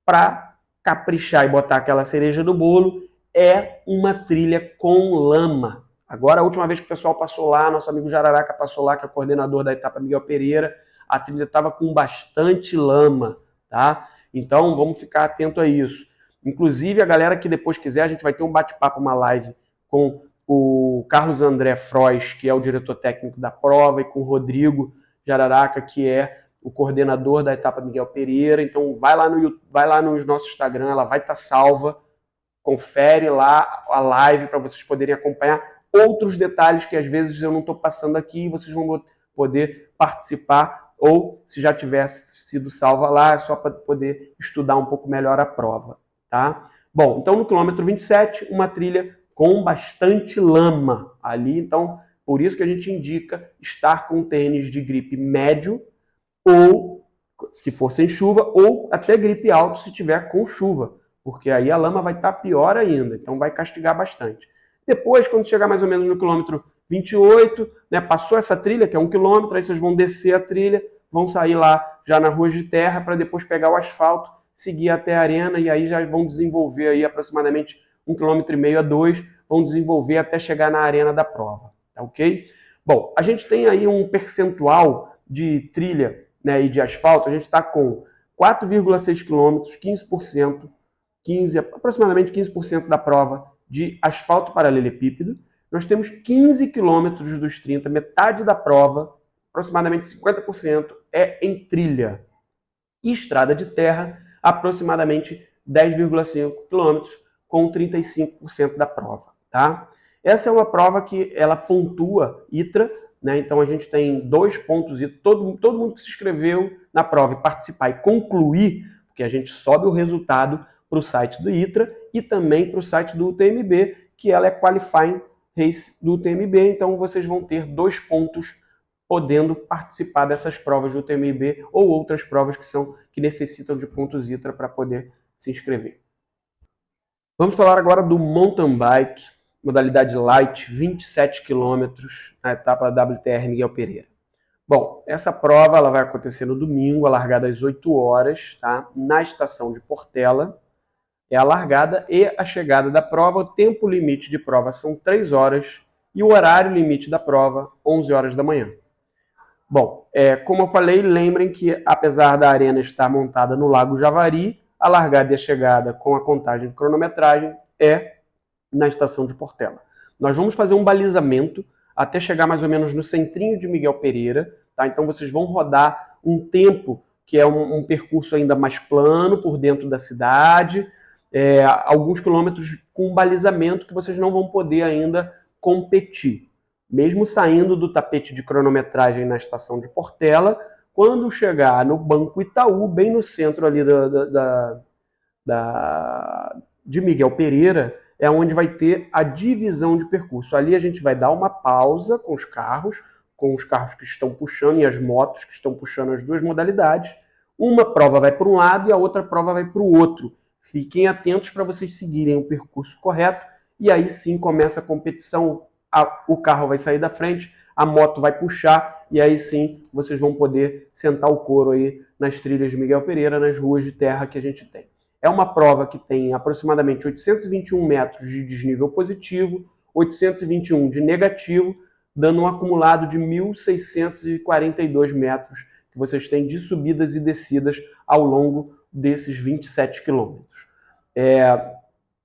para caprichar e botar aquela cereja do bolo, é uma trilha com lama. Agora, a última vez que o pessoal passou lá, nosso amigo Jararaca passou lá, que é o coordenador da etapa Miguel Pereira, a trilha estava com bastante lama, tá? Então, vamos ficar atento a isso. Inclusive, a galera que depois quiser, a gente vai ter um bate-papo, uma live com o Carlos André Frois, que é o diretor técnico da prova, e com o Rodrigo Jararaca, que é o coordenador da etapa Miguel Pereira. Então, vai lá no nosso Instagram, ela vai estar salva. Confere lá a live para vocês poderem acompanhar outros detalhes que às vezes eu não estou passando aqui e vocês vão poder participar, ou se já tiver sido salva lá, é só para poder estudar um pouco melhor a prova, tá? Bom, então no quilômetro 27, uma trilha com bastante lama ali, então por isso que a gente indica estar com tênis de gripe médio, ou se for sem chuva, ou até gripe alto se tiver com chuva, porque aí a lama vai estar pior ainda, então vai castigar bastante. Depois, quando chegar mais ou menos no quilômetro 28, né, passou essa trilha, que é 1 quilômetro, aí vocês vão descer a trilha, vão sair lá já na rua de terra para depois pegar o asfalto, seguir até a arena, e aí já vão desenvolver aí aproximadamente 1,5 km a 2, vão desenvolver até chegar na arena da prova, tá ok? Bom, a gente tem aí um percentual de trilha, né, e de asfalto, a gente está com 4,6 km, 15%, aproximadamente 15% da prova de asfalto paralelepípedo. Nós temos 15 quilômetros dos 30, metade da prova, aproximadamente 50%, é em trilha. E estrada de terra, aproximadamente 10,5 quilômetros, com 35% da prova, tá? Essa é uma prova que ela pontua ITRA, né? Então a gente tem 2 pontos e todo mundo que se inscreveu na prova e participar e concluir, porque a gente sobe o resultado para o site do ITRA e também para o site do UTMB, que ela é Qualifying Race do UTMB, então vocês vão ter 2 pontos podendo participar dessas provas do UTMB ou outras provas que necessitam de pontos ITRA para poder se inscrever. Vamos falar agora do mountain bike, modalidade light, 27 km na etapa da WTR Miguel Pereira. Bom, essa prova ela vai acontecer no domingo, a largada às 8 horas, tá? Na estação de Portela. É a largada e a chegada da prova. O tempo limite de prova são 3 horas e o horário limite da prova, 11 horas da manhã. Bom, como eu falei, lembrem que apesar da arena estar montada no Lago Javari, a largada e a chegada com a contagem de cronometragem é na estação de Portela. Nós vamos fazer um balizamento até chegar mais ou menos no centrinho de Miguel Pereira, tá? Então vocês vão rodar um tempo que é um percurso ainda mais plano por dentro da cidade, alguns quilômetros com balizamento que vocês não vão poder ainda competir. Mesmo saindo do tapete de cronometragem na estação de Portela, quando chegar no Banco Itaú, bem no centro ali de Miguel Pereira, é onde vai ter a divisão de percurso. Ali a gente vai dar uma pausa com os carros que estão puxando e as motos que estão puxando as duas modalidades. Uma prova vai para um lado e a outra prova vai para o outro. Fiquem atentos para vocês seguirem o percurso correto e aí sim começa a competição. O carro vai sair da frente, a moto vai puxar e aí sim vocês vão poder sentar o couro aí nas trilhas de Miguel Pereira, nas ruas de terra que a gente tem. É uma prova que tem aproximadamente 821 metros de desnível positivo, 821 de negativo, dando um acumulado de 1.642 metros que vocês têm de subidas e descidas ao longo desses 27 quilômetros.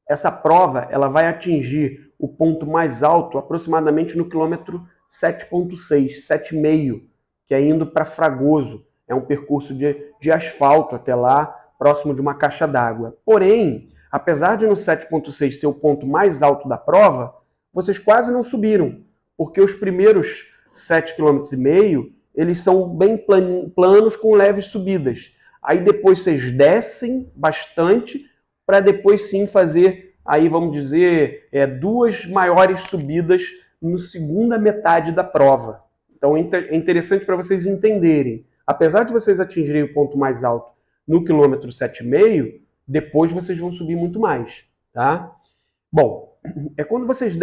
Essa prova ela vai atingir o ponto mais alto aproximadamente no quilômetro 7,6, 7,5, que é indo para Fragoso. É um percurso de asfalto até lá, próximo de uma caixa d'água. Porém, apesar de no 7,6 ser o ponto mais alto da prova, vocês quase não subiram, porque os primeiros 7,5 km eles são bem planos com leves subidas. Aí depois vocês descem bastante para depois sim fazer, aí vamos dizer, 2 maiores subidas na segunda metade da prova. Então é interessante para vocês entenderem. Apesar de vocês atingirem o ponto mais alto no quilômetro 7,5, depois vocês vão subir muito mais, tá? Bom, quando vocês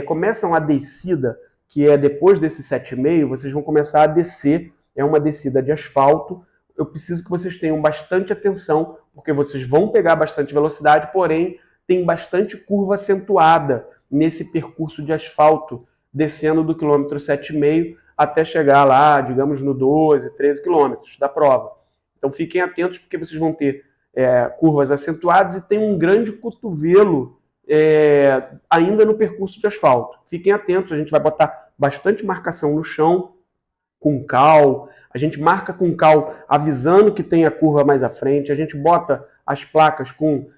começam a descida, que é depois desse 7,5, vocês vão começar a descer, é uma descida de asfalto. Eu preciso que vocês tenham bastante atenção, porque vocês vão pegar bastante velocidade, porém tem bastante curva acentuada nesse percurso de asfalto, descendo do quilômetro 7,5 até chegar lá, digamos, no 12, 13 quilômetros da prova. Então fiquem atentos, porque vocês vão ter curvas acentuadas e tem um grande cotovelo ainda no percurso de asfalto. Fiquem atentos, a gente vai botar bastante marcação no chão, com cal, a gente marca com cal avisando que tem a curva mais à frente, a gente bota as placas com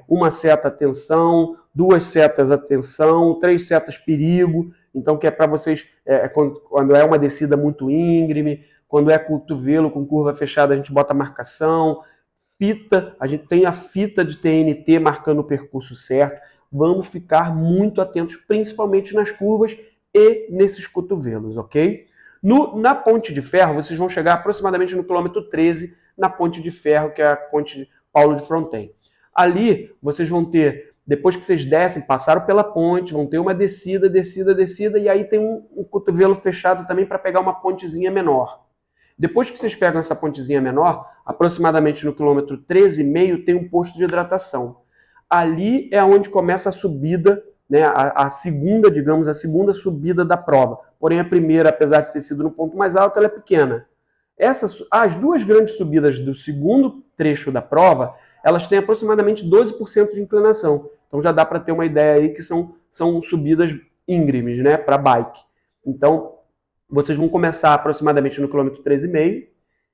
uma seta atenção, 2 setas atenção, 3 setas perigo, então que é para vocês, quando é uma descida muito íngreme, quando é cotovelo com curva fechada, a gente bota marcação, fita, a gente tem a fita de TNT marcando o percurso certo. Vamos ficar muito atentos, principalmente nas curvas e nesses cotovelos, ok? Na ponte de ferro, vocês vão chegar aproximadamente no quilômetro 13, na ponte de ferro, que é a ponte de Paulo de Fronten. Ali, vocês vão ter, depois que vocês descem, passaram pela ponte, vão ter uma descida, e aí tem um cotovelo fechado também para pegar uma pontezinha menor. Depois que vocês pegam essa pontezinha menor, aproximadamente no quilômetro 13,5, tem um posto de hidratação. Ali é onde começa a subida, né, a segunda subida da prova. Porém, a primeira, apesar de ter sido no ponto mais alto, ela é pequena. As 2 grandes subidas do segundo trecho da prova, elas têm aproximadamente 12% de inclinação. Então já dá para ter uma ideia aí que são subidas íngremes, né, para bike. Então, vocês vão começar aproximadamente no quilômetro 13,5,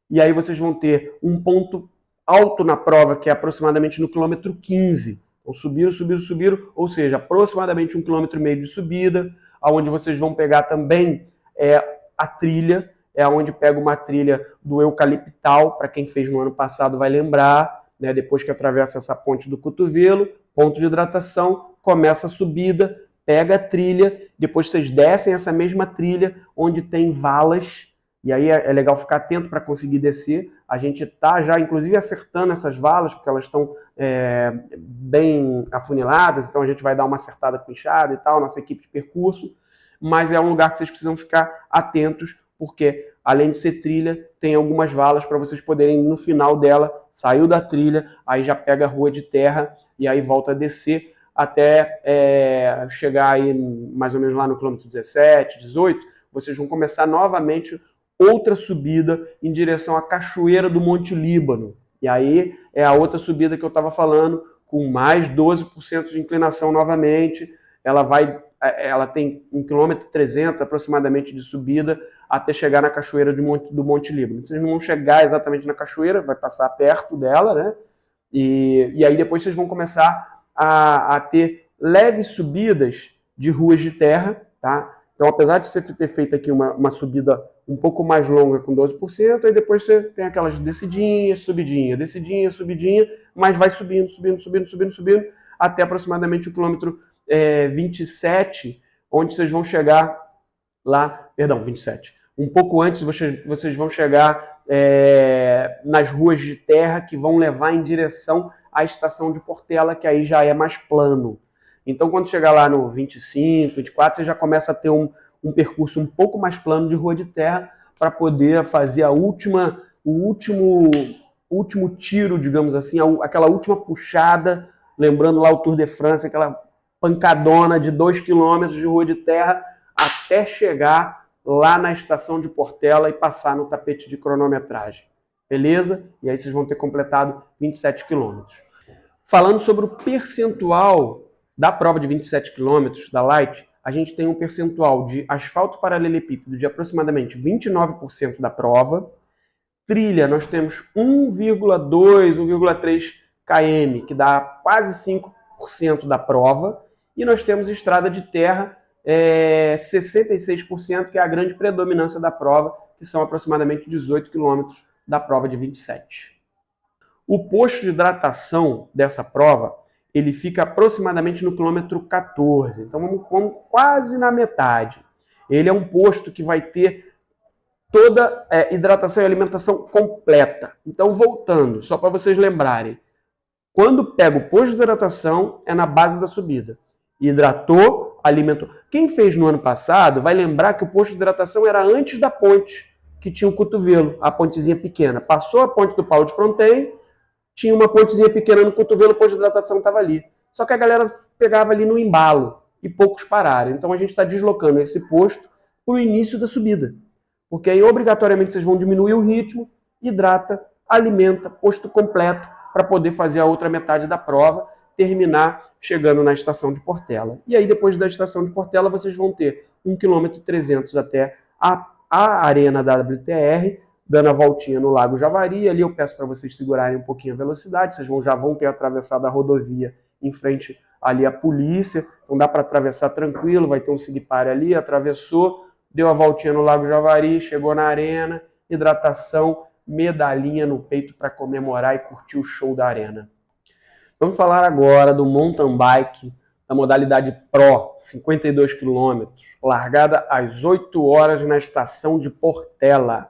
e aí vocês vão ter um ponto alto na prova, que é aproximadamente no quilômetro 15. Então subiram, ou seja, aproximadamente 1,5 km de subida, onde vocês vão pegar também é a trilha, é onde pega uma trilha do eucaliptal, para quem fez no ano passado vai lembrar, né, depois que atravessa essa ponte do cotovelo, ponto de hidratação, começa a subida, pega a trilha, depois vocês descem essa mesma trilha, onde tem valas, e aí é legal ficar atento para conseguir descer. A gente está já, inclusive, acertando essas valas, porque elas estão bem afuniladas, então a gente vai dar uma acertada com enxada e tal, nossa equipe de percurso, mas é um lugar que vocês precisam ficar atentos, porque além de ser trilha, tem algumas valas para vocês poderem, no final dela, saiu da trilha, aí já pega a rua de terra e aí volta a descer até chegar aí mais ou menos lá no quilômetro 17, 18, vocês vão começar novamente outra subida em direção à Cachoeira do Monte Líbano. E aí é a outra subida que eu estava falando, com mais 12% de inclinação novamente. Ela tem 1,3 km aproximadamente de subida até chegar na Cachoeira do Monte Líbano. Vocês não vão chegar exatamente na cachoeira, vai passar perto dela, né? E aí depois vocês vão começar a ter leves subidas de ruas de terra, tá? Então, apesar de você ter feito aqui uma subida um pouco mais longa com 12%, aí depois você tem aquelas descidinhas, subidinha, mas vai subindo, até aproximadamente o quilômetro 27, onde vocês vão chegar lá, perdão, 27. Um pouco antes vocês vão chegar nas ruas de terra que vão levar em direção à estação de Portela, que aí já é mais plano. Então, quando chegar lá no 25, 24, você já começa a ter um percurso um pouco mais plano de rua de terra para poder fazer o último tiro, digamos assim, aquela última puxada, lembrando lá o Tour de France, aquela pancadona de 2 km de rua de terra até chegar lá na estação de Portela e passar no tapete de cronometragem. Beleza? E aí vocês vão ter completado 27 km. Falando sobre o percentual da prova de 27 km da Light, a gente tem um percentual de asfalto paralelepípedo de aproximadamente 29% da prova. Trilha, nós temos 1,2, 1,3 km, que dá quase 5% da prova. E nós temos estrada de terra, 66%, que é a grande predominância da prova, que são aproximadamente 18 km da prova de 27. O posto de hidratação dessa prova, ele fica aproximadamente no quilômetro 14, então vamos quase na metade. Ele é um posto que vai ter toda hidratação e alimentação completa. Então, voltando, só para vocês lembrarem, quando pega o posto de hidratação, é na base da subida. Hidratou, alimentou. Quem fez no ano passado vai lembrar que o posto de hidratação era antes da ponte, que tinha o cotovelo, a pontezinha pequena. Passou a ponte do Paulo de Fronten, tinha uma pontezinha pequena no cotovelo, o posto de hidratação estava ali. Só que a galera pegava ali no embalo e poucos pararam. Então a gente está deslocando esse posto para o início da subida. Porque aí obrigatoriamente vocês vão diminuir o ritmo, hidrata, alimenta, posto completo, para poder fazer a outra metade da prova, terminar chegando na estação de Portela. E aí depois da estação de Portela vocês vão ter 1,3 km até a Arena da WTR, dando a voltinha no Lago Javari. Ali eu peço para vocês segurarem um pouquinho a velocidade, vocês já vão ter atravessado a rodovia em frente ali à polícia, então dá para atravessar tranquilo, vai ter um sigpare ali, atravessou, deu a voltinha no Lago Javari, chegou na arena, hidratação, medalhinha no peito para comemorar e curtir o show da arena. Vamos falar agora do mountain bike, da modalidade Pro, 52 km, largada às 8 horas na estação de Portela.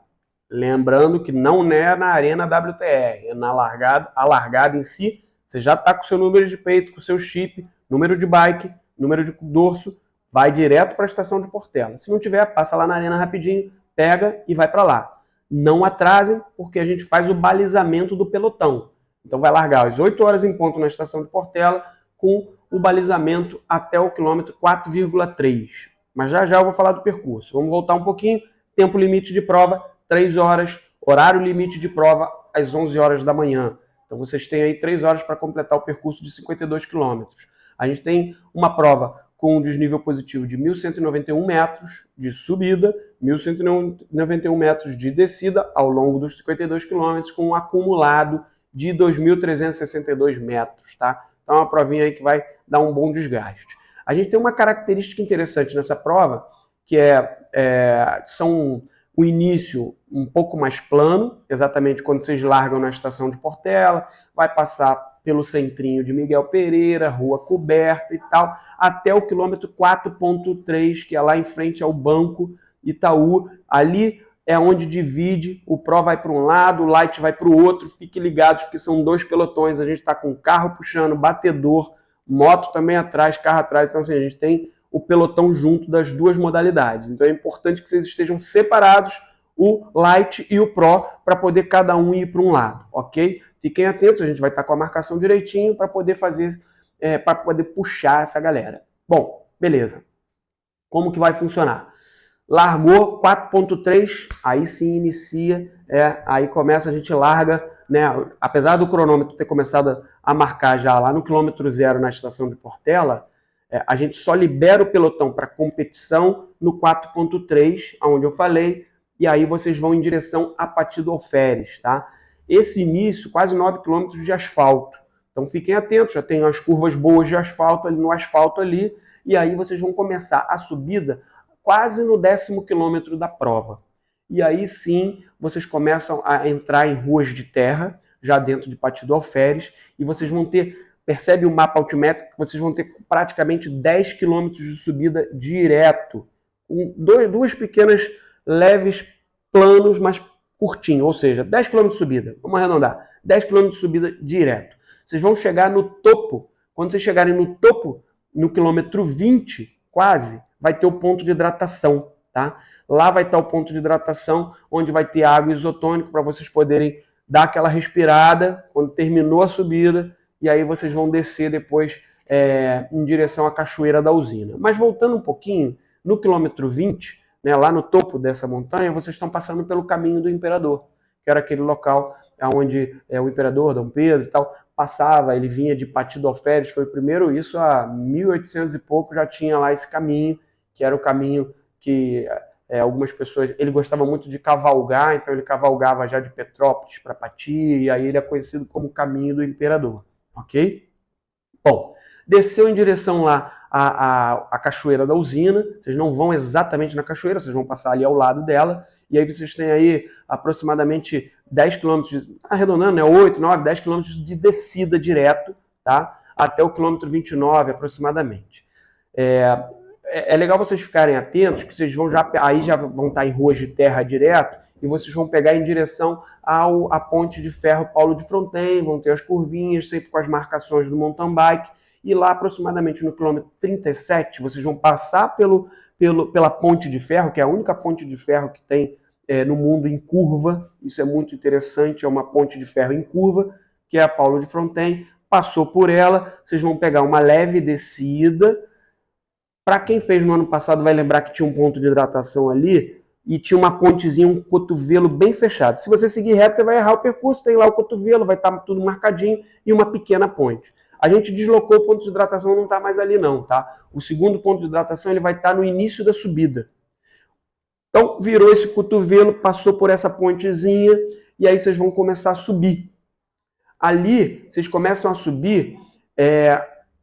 Lembrando que não é na Arena WTR, é na largada. A largada em si, você já está com o seu número de peito, com o seu chip, número de bike, número de dorso, vai direto para a estação de Portela. Se não tiver, passa lá na Arena rapidinho, pega e vai para lá. Não atrasem, porque a gente faz o balizamento do pelotão. Então vai largar às 8 horas em ponto na estação de Portela, com o balizamento até o quilômetro 4,3. Mas já eu vou falar do percurso. Vamos voltar um pouquinho. Tempo limite de prova, 3 horas. Horário limite de prova, às 11 horas da manhã. Então vocês têm aí 3 horas para completar o percurso de 52 quilômetros. A gente tem uma prova com um desnível positivo de 1.191 metros de subida, 1.191 metros de descida ao longo dos 52 quilômetros, com um acumulado de 2.362 metros, tá? Então é uma provinha aí que vai dar um bom desgaste. A gente tem uma característica interessante nessa prova, que são o início um pouco mais plano, exatamente quando vocês largam na estação de Portela, vai passar pelo centrinho de Miguel Pereira, rua coberta e tal, até o quilômetro 4.3, que é lá em frente ao Banco Itaú. Ali é onde divide, o Pro vai para um lado, o Light vai para o outro. Fiquem ligados que são 2 pelotões, a gente está com carro puxando, batedor, moto também atrás, carro atrás. Então assim, a gente tem o pelotão junto das duas modalidades. Então é importante que vocês estejam separados, o Light e o Pro, para poder cada um ir para um lado, ok? Fiquem atentos, a gente vai estar com a marcação direitinho para poder fazer, para poder puxar essa galera. Bom, beleza. Como que vai funcionar? Largou 4.3, aí sim inicia, aí começa, a gente larga, né? Apesar do cronômetro ter começado a marcar já lá no quilômetro 0 na estação de Portela, a gente só libera o pelotão para competição no 4.3, onde eu falei, e aí vocês vão em direção a Patido Alferes, tá? Esse início, quase 9 km de asfalto. Então fiquem atentos, já tem as curvas boas de asfalto ali no asfalto ali, e aí vocês vão começar a subida quase no 10º quilômetro da prova. E aí sim, vocês começam a entrar em ruas de terra, já dentro de Patido Alferes, e vocês vão ter, percebe o mapa altimétrico, que vocês vão ter praticamente 10 km de subida direto, com duas pequenas leves planos, mas curtinho, ou seja, 10 km de subida, vamos arredondar, 10 km de subida direto. Vocês vão chegar no topo, quando vocês chegarem no topo, no quilômetro 20, quase, vai ter o ponto de hidratação, tá? Lá vai estar o ponto de hidratação, onde vai ter água isotônica para vocês poderem dar aquela respirada quando terminou a subida, e aí vocês vão descer depois em direção à Cachoeira da Usina. Mas voltando um pouquinho, no quilômetro 20, né, lá no topo dessa montanha, vocês estão passando pelo Caminho do Imperador, que era aquele local onde o Imperador, Dom Pedro e tal, passava, ele vinha de Patido Alferes, foi o primeiro, isso há 1800 e pouco já tinha lá esse caminho, que era o caminho que algumas pessoas, ele gostava muito de cavalgar, então ele cavalgava já de Petrópolis para Pati, e aí ele é conhecido como Caminho do Imperador, ok? Bom, desceu em direção lá à Cachoeira da Usina, vocês não vão exatamente na cachoeira, vocês vão passar ali ao lado dela, e aí vocês têm aí aproximadamente 10 km, arredondando, né, 8, 9, 10 km de descida direto, tá? Até o quilômetro 29 aproximadamente. É legal vocês ficarem atentos, que vocês vão aí já vão estar em ruas de terra direto, e vocês vão pegar em direção à ponte de ferro Paulo de Fronten, vão ter as curvinhas, sempre com as marcações do mountain bike, e lá aproximadamente no quilômetro 37, vocês vão passar pela ponte de ferro, que é a única ponte de ferro que tem no mundo em curva, isso é muito interessante, é uma ponte de ferro em curva, que é a Paulo de Fronten, passou por ela, vocês vão pegar uma leve descida. Para quem fez no ano passado vai lembrar que tinha um ponto de hidratação ali e tinha uma pontezinha, um cotovelo bem fechado. Se você seguir reto, você vai errar o percurso, tem lá o cotovelo, vai estar tudo marcadinho e uma pequena ponte. A gente deslocou o ponto de hidratação, não está mais ali não, tá? O segundo ponto de hidratação ele vai estar no início da subida. Então, virou esse cotovelo, passou por essa pontezinha e aí vocês vão começar a subir. Ali, vocês começam a subir,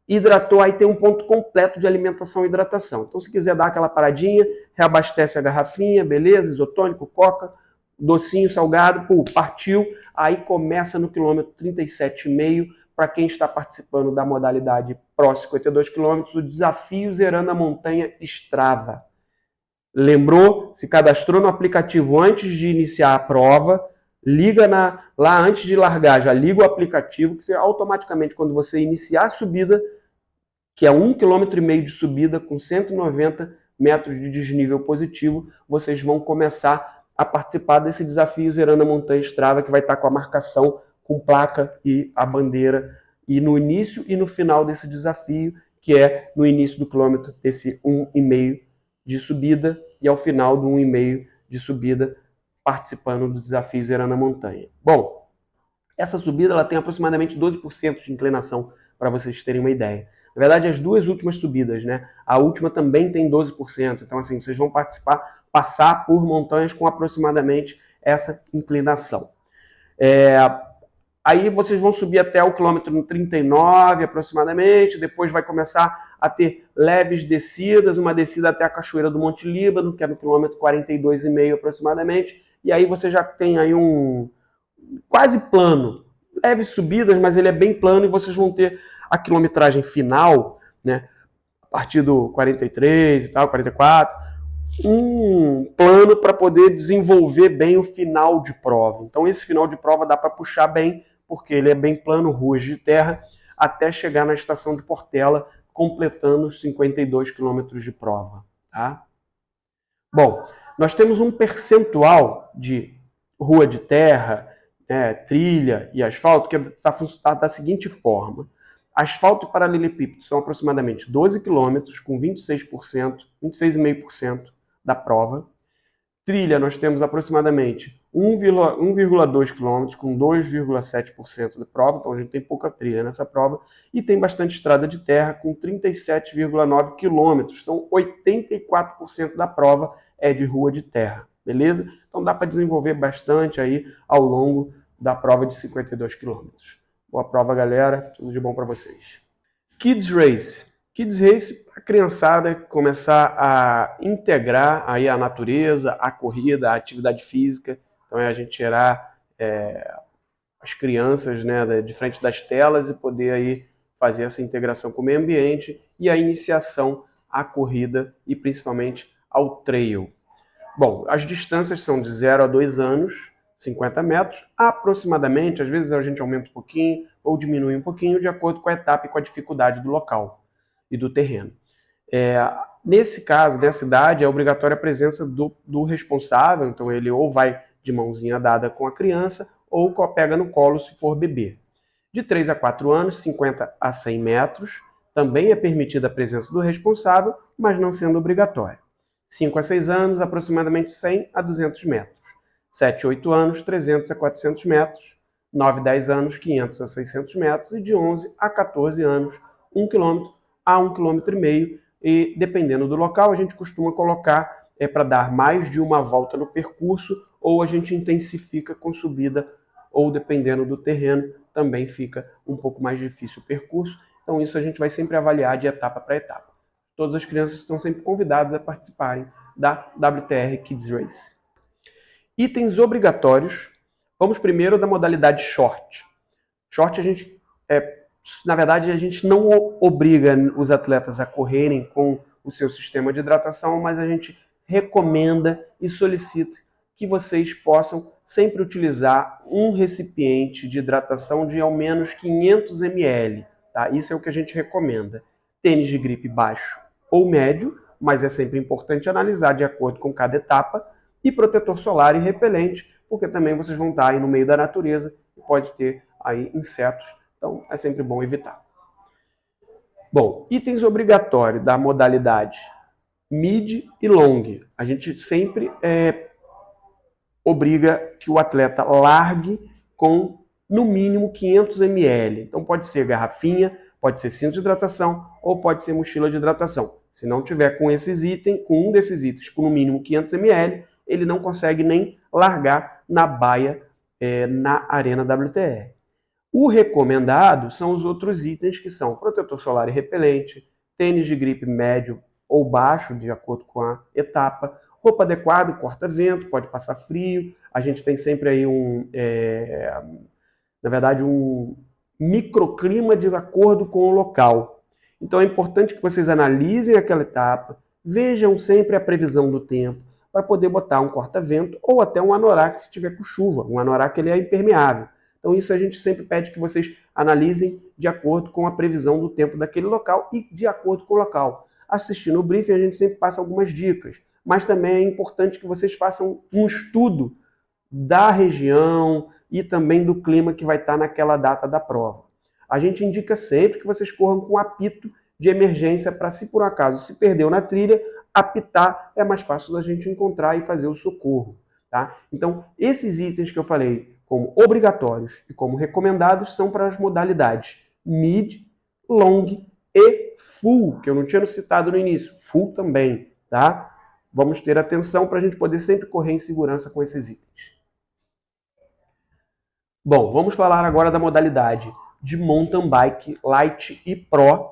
hidratou, aí tem um ponto completo de alimentação e hidratação. Então, se quiser dar aquela paradinha, reabastece a garrafinha, beleza, isotônico, coca, docinho, salgado, partiu. Aí começa no quilômetro 37,5, para quem está participando da modalidade Pro 52 km, o desafio Zerando a Montanha Strava. Lembrou? Se cadastrou no aplicativo antes de iniciar a prova, liga lá antes de largar, já liga o aplicativo, que você automaticamente, quando você iniciar a subida, que é 1,5 km de subida com 190 metros de desnível positivo, vocês vão começar a participar desse desafio Zerando a Montanha Strava, que vai estar com a marcação, com placa e a bandeira, e no início e no final desse desafio, que é no início do quilômetro, esse 1,5 de subida, e ao final do 1,5 de subida, participando do desafio Zerando a Montanha. Bom, essa subida ela tem aproximadamente 12% de inclinação, para vocês terem uma ideia. Na verdade, as duas últimas subidas, né? A última também tem 12%. Então, assim, vocês vão passar por montanhas com aproximadamente essa inclinação. Aí vocês vão subir até o quilômetro 39 aproximadamente, depois vai começar a ter leves descidas, uma descida até a Cachoeira do Monte Líbano, que é no quilômetro 42,5 aproximadamente, e aí você já tem aí um quase plano, leves subidas, mas ele é bem plano e vocês vão ter a quilometragem final, né, a partir do 43 e tal, 44, um plano para poder desenvolver bem o final de prova. Então esse final de prova dá para puxar bem, porque ele é bem plano, ruas de terra, até chegar na estação de Portela, completando os 52 quilômetros de prova. Tá? Bom, nós temos um percentual de rua de terra, trilha e asfalto que está da seguinte forma. Asfalto e paralelepípedo são aproximadamente 12 quilômetros, com 26%, 26,5% da prova. Trilha, nós temos aproximadamente 1,2 km, com 2,7% da prova, então a gente tem pouca trilha nessa prova, e tem bastante estrada de terra, com 37,9 km, são 84% da prova é de rua de terra, beleza? Então dá para desenvolver bastante aí ao longo da prova de 52 km. Boa prova, galera, tudo de bom para vocês. Kids Race. Kids Race, a criançada começar a integrar aí a natureza, a corrida, a atividade física. Então é a gente tirar as crianças, né, de frente das telas e poder aí fazer essa integração com o meio ambiente e a iniciação à corrida e principalmente ao trail. Bom, as distâncias são de 0 a 2 anos, 50 metros, aproximadamente, às vezes a gente aumenta um pouquinho ou diminui um pouquinho de acordo com a etapa e com a dificuldade do local e do terreno. Nesse caso, nessa idade, é obrigatória a presença do responsável, então ele ou vai de mãozinha dada com a criança ou pega no colo se for bebê. De 3 a 4 anos, 50 a 100 metros, também é permitida a presença do responsável, mas não sendo obrigatória. 5 a 6 anos, aproximadamente 100 a 200 metros. 7 a 8 anos, 300 a 400 metros. 9 a 10 anos, 500 a 600 metros. E de 11 a 14 anos, 1 km a 1,5 km. E dependendo do local, a gente costuma colocar para dar mais de uma volta no percurso, ou a gente intensifica com subida, ou dependendo do terreno, também fica um pouco mais difícil o percurso. Então isso a gente vai sempre avaliar de etapa para etapa. Todas as crianças estão sempre convidadas a participarem da WTR Kids Race. Itens obrigatórios. Vamos primeiro da modalidade short. Short, na verdade, a gente não obriga os atletas a correrem com o seu sistema de hidratação, mas a gente recomenda e solicita que vocês possam sempre utilizar um recipiente de hidratação de ao menos 500 ml. Tá? Isso é o que a gente recomenda. Tênis de gripe baixo ou médio, mas é sempre importante analisar de acordo com cada etapa, e protetor solar e repelente, porque também vocês vão estar aí no meio da natureza e pode ter aí insetos, então é sempre bom evitar. Bom, itens obrigatórios da modalidade mid e long. A gente sempre obriga que o atleta largue com no mínimo 500 ml. Então pode ser garrafinha, pode ser cinto de hidratação ou pode ser mochila de hidratação. Se não tiver com esses itens, com um desses itens, com no mínimo 500 ml, ele não consegue nem largar na baia na Arena WTR. O recomendado são os outros itens, que são protetor solar e repelente, tênis de gripe médio ou baixo, de acordo com a etapa, roupa adequada, corta-vento, pode passar frio. A gente tem sempre aí um microclima de acordo com o local. Então é importante que vocês analisem aquela etapa, vejam sempre a previsão do tempo, para poder botar um corta-vento ou até um anorak se tiver com chuva. Um anorak ele é impermeável. Então isso a gente sempre pede que vocês analisem de acordo com a previsão do tempo daquele local e de acordo com o local. Assistindo o briefing a gente sempre passa algumas dicas, mas também é importante que vocês façam um estudo da região e também do clima que vai estar naquela data da prova. A gente indica sempre que vocês corram com apito de emergência para, se por acaso se perdeu na trilha, apitar é mais fácil da gente encontrar e fazer o socorro. Tá? Então, esses itens que eu falei como obrigatórios e como recomendados são para as modalidades mid, long e full, que eu não tinha citado no início. Full também, tá? Vamos ter atenção para a gente poder sempre correr em segurança com esses itens. Bom, vamos falar agora da modalidade de mountain bike Light e Pro.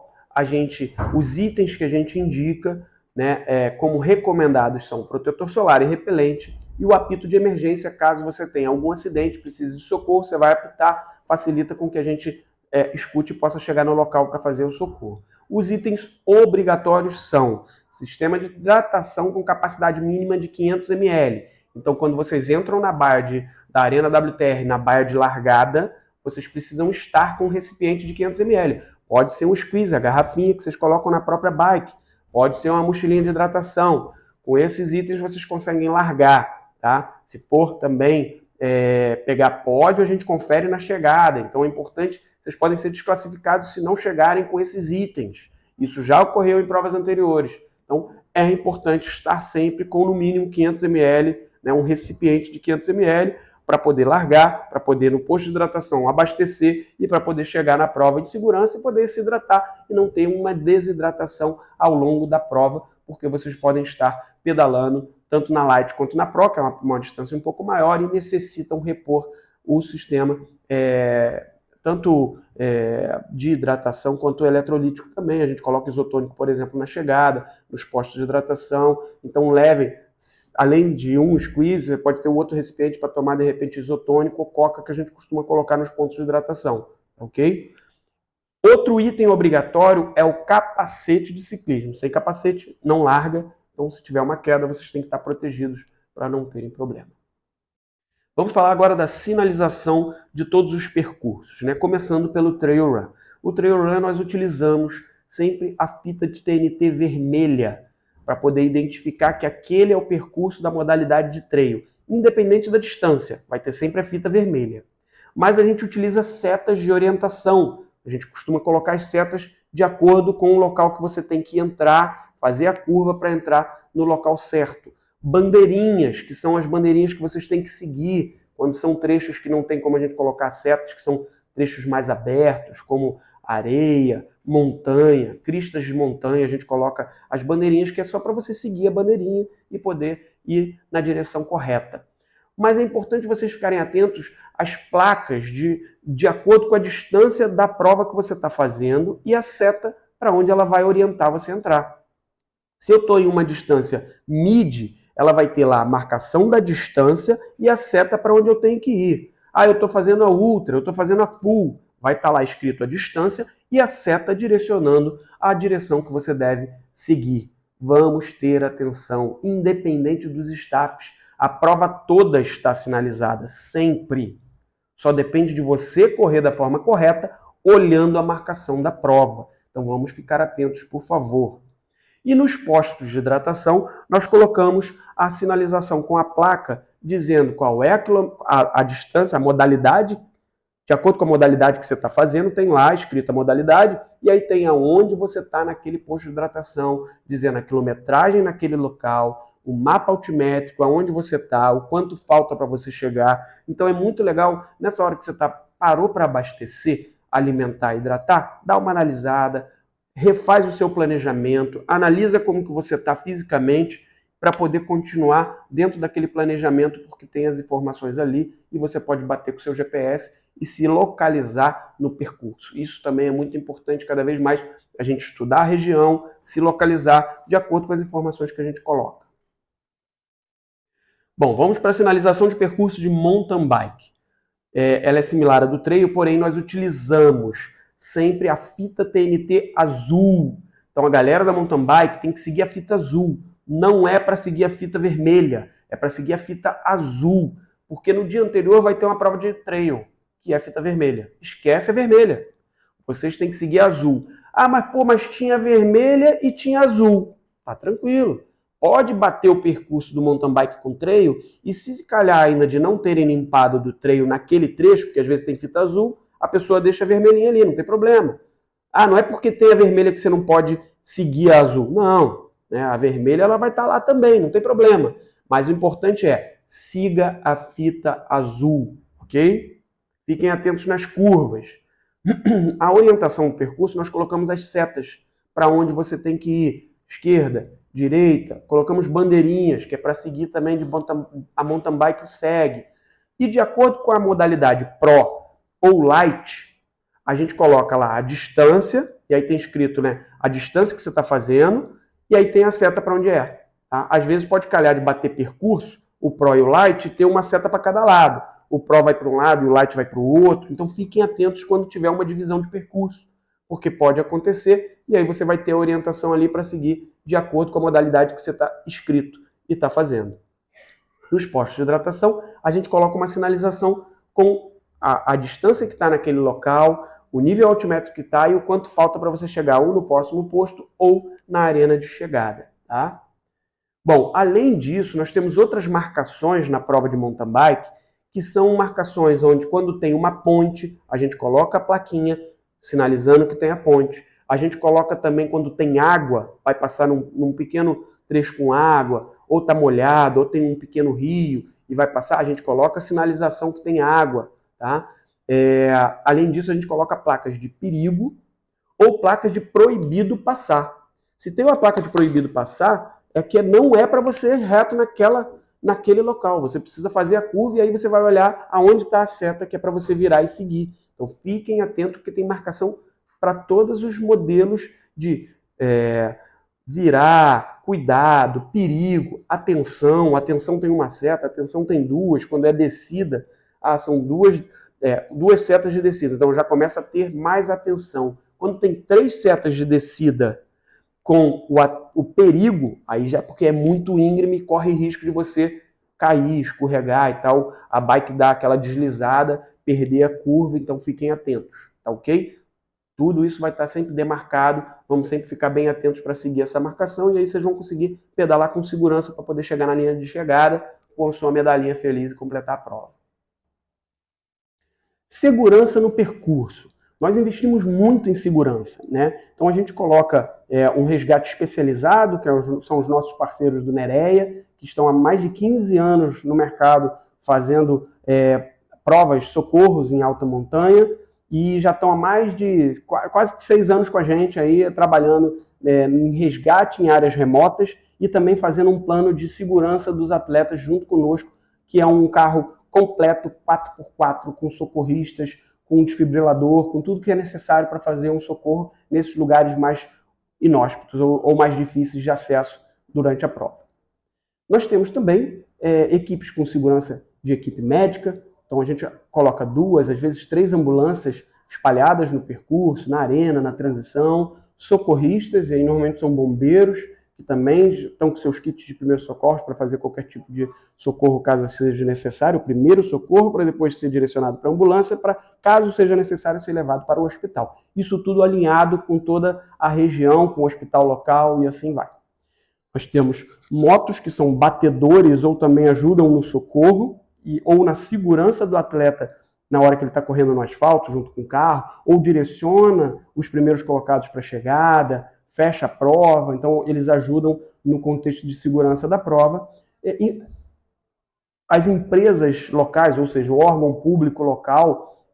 Os itens que a gente indica, né, como recomendados são protetor solar e repelente e o apito de emergência caso você tenha algum acidente, precise de socorro, você vai apitar, facilita com que a gente escute e possa chegar no local para fazer o socorro. Os itens obrigatórios são sistema de hidratação com capacidade mínima de 500 ml. Então, quando vocês entram na bar da Arena WTR, na baia de largada, vocês precisam estar com um recipiente de 500 ml. Pode ser um squeeze, a garrafinha que vocês colocam na própria bike. Pode ser uma mochilinha de hidratação. Com esses itens vocês conseguem largar, tá? Se for também pegar pódio, a gente confere na chegada. Então é importante, vocês podem ser desclassificados se não chegarem com esses itens. Isso já ocorreu em provas anteriores. Então é importante estar sempre com no mínimo 500 ml, né, um recipiente de 500 ml, para poder largar, para poder no posto de hidratação abastecer e para poder chegar na prova de segurança e poder se hidratar e não ter uma desidratação ao longo da prova, porque vocês podem estar pedalando tanto na Light quanto na Pro, que é uma distância um pouco maior e necessitam repor o sistema tanto de hidratação quanto eletrolítico também. A gente coloca isotônico, por exemplo, na chegada, nos postos de hidratação. Então levem, além de um squeeze, você pode ter um outro recipiente para tomar, de repente, isotônico ou coca, que a gente costuma colocar nos pontos de hidratação, ok? Outro item obrigatório é o capacete de ciclismo. Sem capacete, não larga. Então, se tiver uma queda, vocês têm que estar protegidos para não terem problema. Vamos falar agora da sinalização de todos os percursos, né? Começando pelo Trail Run. O Trail Run nós utilizamos sempre a fita de TNT vermelha, para poder identificar que aquele é o percurso da modalidade de trail, independente da distância, vai ter sempre a fita vermelha. Mas a gente utiliza setas de orientação, a gente costuma colocar as setas de acordo com o local que você tem que entrar, fazer a curva para entrar no local certo. Bandeirinhas, que são as bandeirinhas que vocês têm que seguir, quando são trechos que não tem como a gente colocar setas, que são trechos mais abertos, como areia, montanha, cristas de montanha, a gente coloca as bandeirinhas, que é só para você seguir a bandeirinha e poder ir na direção correta. Mas é importante vocês ficarem atentos às placas de acordo com a distância da prova que você está fazendo e a seta para onde ela vai orientar você a entrar. Se eu estou em uma distância mid, ela vai ter lá a marcação da distância e a seta para onde eu tenho que ir. Ah, eu estou fazendo a ultra, eu estou fazendo a full. Vai estar lá escrito a distância e a seta direcionando a direção que você deve seguir. Vamos ter atenção, independente dos staffs. A prova toda está sinalizada, sempre. Só depende de você correr da forma correta, olhando a marcação da prova. Então vamos ficar atentos, por favor. E nos postos de hidratação, nós colocamos a sinalização com a placa dizendo qual é a distância, a modalidade. De acordo com a modalidade que você está fazendo, tem lá escrita a modalidade, e aí tem aonde você está naquele posto de hidratação, dizendo a quilometragem naquele local, o mapa altimétrico, aonde você está, o quanto falta para você chegar. Então é muito legal, nessa hora que você parou para abastecer, alimentar, hidratar, dá uma analisada, refaz o seu planejamento, analisa como que você está fisicamente, para poder continuar dentro daquele planejamento, porque tem as informações ali e você pode bater com o seu GPS e se localizar no percurso. Isso também é muito importante, cada vez mais a gente estudar a região, se localizar de acordo com as informações que a gente coloca. Bom, vamos para a sinalização de percurso de mountain bike. Ela é similar à do trail, porém nós utilizamos sempre a fita TNT azul. Então a galera da mountain bike tem que seguir a fita azul. Não é para seguir a fita vermelha, é para seguir a fita azul, porque no dia anterior vai ter uma prova de trail, que é a fita vermelha. Esquece a vermelha. Vocês têm que seguir a azul. Ah, mas tinha vermelha e tinha azul. Tá tranquilo. Pode bater o percurso do mountain bike com trail e se calhar ainda de não terem limpado do trail naquele trecho, porque às vezes tem fita azul, a pessoa deixa a vermelhinha ali, não tem problema. Ah, não é porque tem a vermelha que você não pode seguir a azul. Não. A vermelha ela vai estar lá também, não tem problema. Mas o importante é, siga a fita azul, ok? Fiquem atentos nas curvas. A orientação do percurso, nós colocamos as setas para onde você tem que ir. Esquerda, direita, colocamos bandeirinhas, que é para seguir também a mountain bike segue. E de acordo com a modalidade Pro ou Light, a gente coloca lá a distância, e aí tem escrito, né, a distância que você está fazendo, e aí tem a seta para onde é. Tá? Às vezes pode calhar de bater percurso, o Pro e o Light, ter uma seta para cada lado. O Pro vai para um lado e o Light vai para o outro. Então fiquem atentos quando tiver uma divisão de percurso, porque pode acontecer, e aí você vai ter a orientação ali para seguir de acordo com a modalidade que você está inscrito e está fazendo. Nos postos de hidratação, a gente coloca uma sinalização com a distância que está naquele local, o nível altimétrico que está e o quanto falta para você chegar ou no próximo posto ou na arena de chegada. Tá? Bom, além disso, nós temos outras marcações na prova de mountain bike, que são marcações onde, quando tem uma ponte, a gente coloca a plaquinha sinalizando que tem a ponte. A gente coloca também quando tem água, vai passar num pequeno trecho com água, ou está molhado, ou tem um pequeno rio e vai passar, a gente coloca a sinalização que tem água. Tá? Além disso, a gente coloca placas de perigo ou placas de proibido passar. Se tem uma placa de proibido passar, é que não é para você ir reto naquele local. Você precisa fazer a curva e aí você vai olhar aonde está a seta que é para você virar e seguir. Então fiquem atentos porque tem marcação para todos os modelos de virar, cuidado, perigo, atenção. Atenção tem uma seta, atenção tem duas. Quando é descida, são duas setas de descida. Então já começa a ter mais atenção. Quando tem 3 setas de descida com o perigo, aí já porque é muito íngreme, corre risco de você cair, escorregar e tal, a bike dá aquela deslizada, perder a curva, então fiquem atentos, tá ok? Tudo isso vai estar sempre demarcado, vamos sempre ficar bem atentos para seguir essa marcação e aí vocês vão conseguir pedalar com segurança para poder chegar na linha de chegada com a sua medalhinha feliz e completar a prova. Segurança no percurso. Nós investimos muito em segurança, né? Então a gente coloca um resgate especializado, que são os nossos parceiros do Nereia, que estão há mais de 15 anos no mercado fazendo provas, socorros em alta montanha, e já estão há mais de quase 6 anos com a gente aí, trabalhando em resgate em áreas remotas e também fazendo um plano de segurança dos atletas junto conosco, que é um carro completo, 4x4, com socorristas, com um desfibrilador, com tudo que é necessário para fazer um socorro nesses lugares mais inóspitos ou mais difíceis de acesso durante a prova. Nós temos também equipes com segurança de equipe médica, então a gente coloca 2, às vezes 3 ambulâncias espalhadas no percurso, na arena, na transição, socorristas, e aí normalmente são bombeiros, que também estão com seus kits de primeiros socorros para fazer qualquer tipo de socorro caso seja necessário, o primeiro socorro para depois ser direcionado para a ambulância, para caso seja necessário ser levado para o hospital. Isso tudo alinhado com toda a região, com o hospital local e assim vai. Nós temos motos que são batedores ou também ajudam no socorro ou na segurança do atleta na hora que ele está correndo no asfalto junto com o carro, ou direciona os primeiros colocados para a chegada, fecha a prova, então eles ajudam no contexto de segurança da prova. E as empresas locais, ou seja, o órgão público local,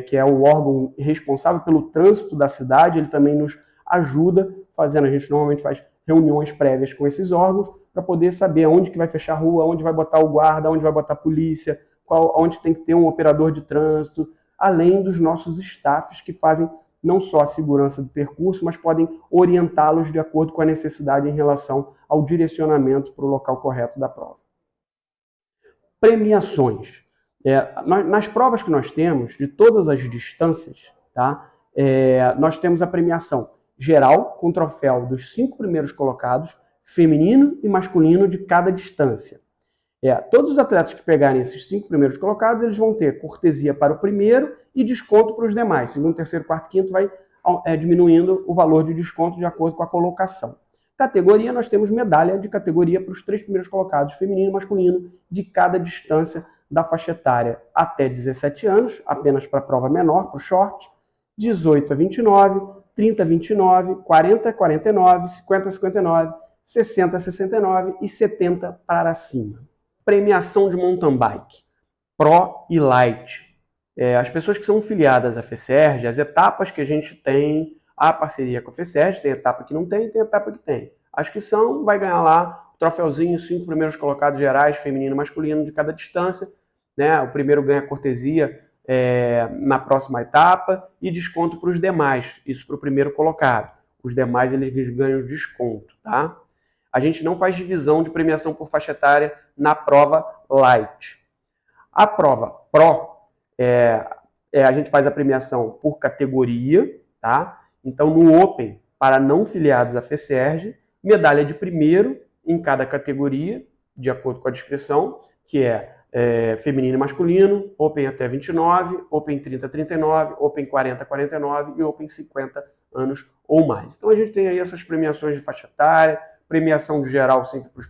que é o órgão responsável pelo trânsito da cidade, ele também nos ajuda fazendo, a gente normalmente faz reuniões prévias com esses órgãos para poder saber onde que vai fechar a rua, onde vai botar o guarda, onde vai botar a polícia, onde tem que ter um operador de trânsito, além dos nossos staffs que fazem não só a segurança do percurso, mas podem orientá-los de acordo com a necessidade em relação ao direcionamento para o local correto da prova. Premiações. Nas provas que nós temos, de todas as distâncias, tá? Nós temos a premiação geral, com troféu dos 5 primeiros colocados, feminino e masculino de cada distância. Todos os atletas que pegarem esses 5 primeiros colocados, eles vão ter cortesia para o primeiro e desconto para os demais. Segundo, terceiro, quarto, quinto, vai diminuindo o valor de desconto de acordo com a colocação. Categoria, nós temos medalha de categoria para os 3 primeiros colocados, feminino e masculino, de cada distância da faixa etária até 17 anos, apenas para a prova menor, para o short, 18 a 29, 30 a 29, 40 a 49, 50 a 59, 60 a 69 e 70 para cima. Premiação de mountain bike, Pro e Light. As pessoas que são filiadas à FESERJ, as etapas que a gente tem, a parceria com a FESERJ, tem etapa que não tem etapa que tem. As que são, vai ganhar lá o troféuzinho, 5 primeiros colocados gerais, feminino e masculino de cada distância. né? O primeiro ganha cortesia na próxima etapa e desconto para os demais, isso para o primeiro colocado. Os demais eles ganham desconto, tá? A gente não faz divisão de premiação por faixa etária na prova Light. A prova Pro, a gente faz a premiação por categoria, tá? Então, no Open, para não filiados à FECERJ, medalha de primeiro em cada categoria, de acordo com a descrição, que feminino e masculino, Open até 29, Open 30 a 39, Open 40 a 49 e Open 50 anos ou mais. Então a gente tem aí essas premiações de faixa etária, premiação de geral sempre para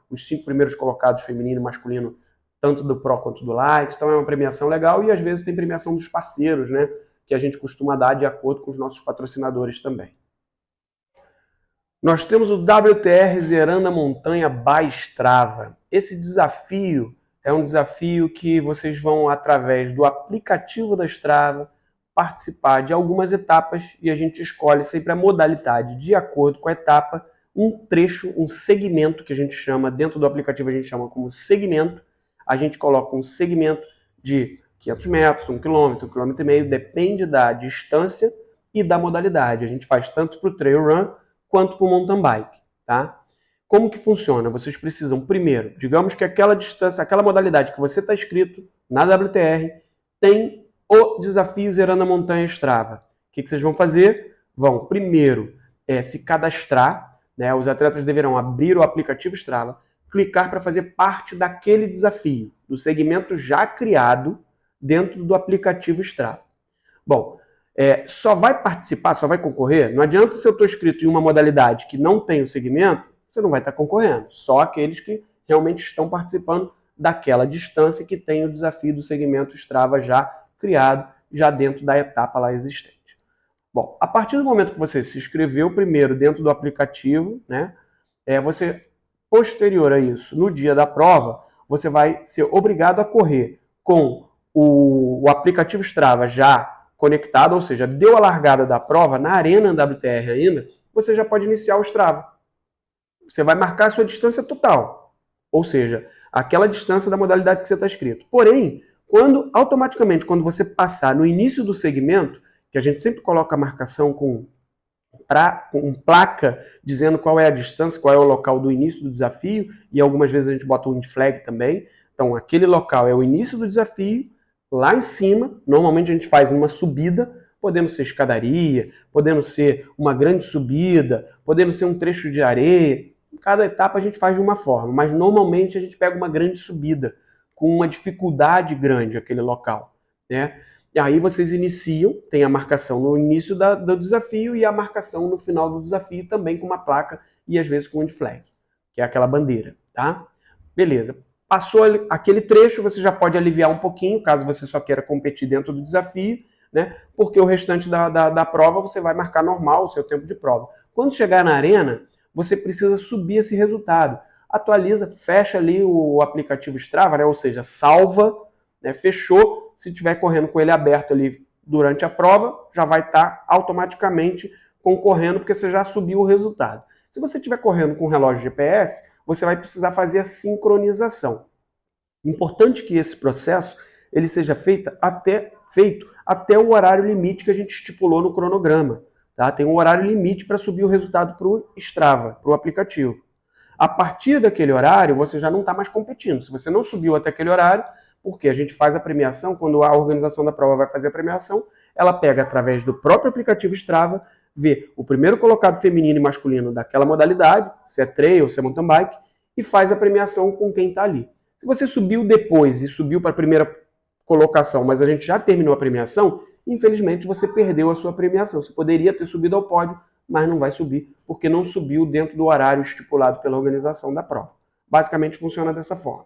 os 5 primeiros colocados feminino e masculino, tanto do Pro quanto do Light. Então é uma premiação legal e às vezes tem premiação dos parceiros, né, que a gente costuma dar de acordo com os nossos patrocinadores também. Nós temos o WTR Zerando a Montanha by Strava. Esse desafio é um desafio que vocês vão, através do aplicativo da Strava, participar de algumas etapas e a gente escolhe sempre a modalidade de acordo com a etapa, um trecho, um segmento que a gente chama, dentro do aplicativo a gente chama como segmento. A gente coloca um segmento de 500 metros, 1 km, 1,5 km, depende da distância e da modalidade. A gente faz tanto para o trail run quanto para o mountain bike, tá? Como que funciona? Vocês precisam, primeiro, digamos que aquela distância, aquela modalidade que você está inscrito na WTR, tem o desafio Zerando a Montanha Strava. O que vocês vão fazer? Vão, primeiro, se cadastrar, né? Os atletas deverão abrir o aplicativo Strava, clicar para fazer parte daquele desafio, do segmento já criado dentro do aplicativo Strava. Bom, só vai participar, só vai concorrer, não adianta se eu estou inscrito em uma modalidade que não tem o segmento, você não vai estar concorrendo. Só aqueles que realmente estão participando daquela distância que tem o desafio do segmento Strava já criado, já dentro da etapa lá existente. Bom, a partir do momento que você se inscreveu primeiro dentro do aplicativo, né, você, posterior a isso, no dia da prova, você vai ser obrigado a correr com o aplicativo Strava já conectado, ou seja, deu a largada da prova na Arena WTR ainda, você já pode iniciar o Strava. Você vai marcar a sua distância total, ou seja, aquela distância da modalidade que você está inscrito. Porém, automaticamente, quando você passar no início do segmento, que a gente sempre coloca a marcação com placa dizendo qual é a distância, qual é o local do início do desafio, e algumas vezes a gente bota um wind flag também. Então, aquele local é o início do desafio, lá em cima, normalmente a gente faz uma subida, podendo ser escadaria, podendo ser uma grande subida, podendo ser um trecho de areia. Cada etapa a gente faz de uma forma, mas normalmente a gente pega uma grande subida, com uma dificuldade grande aquele local, né? E aí vocês iniciam, tem a marcação no início do desafio e a marcação no final do desafio também com uma placa e às vezes com um wind flag, que é aquela bandeira, tá? Beleza. Passou aquele trecho, você já pode aliviar um pouquinho, caso você só queira competir dentro do desafio, né? Porque o restante da prova você vai marcar normal o seu tempo de prova. Quando chegar na arena, você precisa subir esse resultado. Atualiza, fecha ali o aplicativo Strava, né? Ou seja, salva, né? Fechou. Se estiver correndo com ele aberto ali durante a prova, já vai estar automaticamente concorrendo, porque você já subiu o resultado. Se você estiver correndo com o relógio GPS, você vai precisar fazer a sincronização. Importante que esse processo ele seja feito até o horário limite que a gente estipulou no cronograma. Tá? Tem um horário limite para subir o resultado para o Strava, para o aplicativo. A partir daquele horário, você já não está mais competindo. Se você não subiu até aquele horário, porque a gente faz a premiação, quando a organização da prova vai fazer a premiação, ela pega através do próprio aplicativo Strava, vê o primeiro colocado feminino e masculino daquela modalidade, se é trail, se é mountain bike, e faz a premiação com quem está ali. Se você subiu depois e subiu para a primeira colocação, mas a gente já terminou a premiação, infelizmente você perdeu a sua premiação. Você poderia ter subido ao pódio, mas não vai subir, porque não subiu dentro do horário estipulado pela organização da prova. Basicamente funciona dessa forma.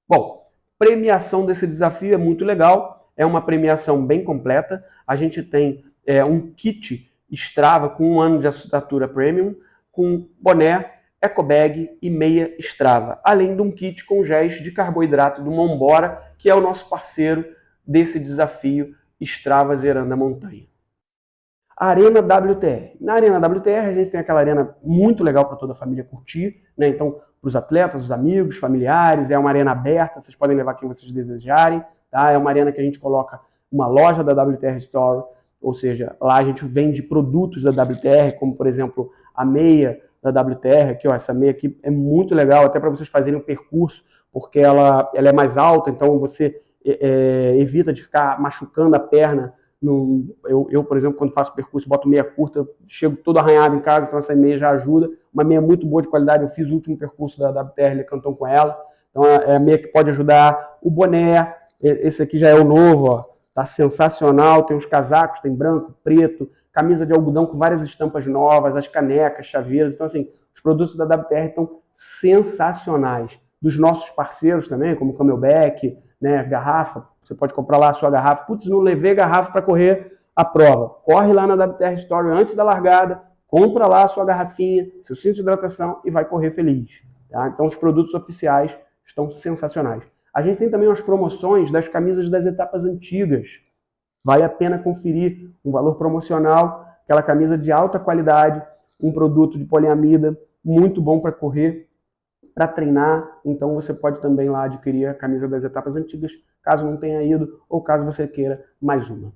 Bom, premiação desse desafio é muito legal, é uma premiação bem completa. A gente tem um kit Strava com 1 ano de assinatura premium, com boné, ecobag e meia Strava, além de um kit com géis de carboidrato do Monbora, que é o nosso parceiro desse desafio Strava Zerando a Montanha. Arena WTR. Na Arena WTR a gente tem aquela arena muito legal para toda a família curtir, né? Então, para os atletas, os amigos, familiares, é uma arena aberta, vocês podem levar quem vocês desejarem, tá? É uma arena que a gente coloca uma loja da WTR Store, ou seja, lá a gente vende produtos da WTR, como por exemplo a meia da WTR, aqui, ó, essa meia aqui é muito legal, até para vocês fazerem um percurso, porque ela é mais alta, então você evita de ficar machucando a perna. Eu, por exemplo, quando faço percurso, boto meia curta, chego todo arranhado em casa, então essa meia já ajuda. Uma meia muito boa de qualidade, eu fiz o último percurso da WTR Cantão com ela, então é a meia que pode ajudar. O boné, esse aqui já é o novo, ó, tá sensacional, tem os casacos, tem branco, preto, camisa de algodão com várias estampas novas, as canecas, chaveiros, então assim, os produtos da WTR estão sensacionais. Dos nossos parceiros também, como Camelback, né, garrafa, você pode comprar lá a sua garrafa. Putz, não levei garrafa para correr a prova. Corre lá na WTR Store antes da largada, compra lá a sua garrafinha, seu cinto de hidratação e vai correr feliz. Tá? Então os produtos oficiais estão sensacionais. A gente tem também umas promoções das camisas das etapas antigas. Vale a pena conferir um valor promocional, aquela camisa de alta qualidade, um produto de poliamida, muito bom para correr, para treinar. Então você pode também lá adquirir a camisa das etapas antigas, caso não tenha ido ou caso você queira mais uma.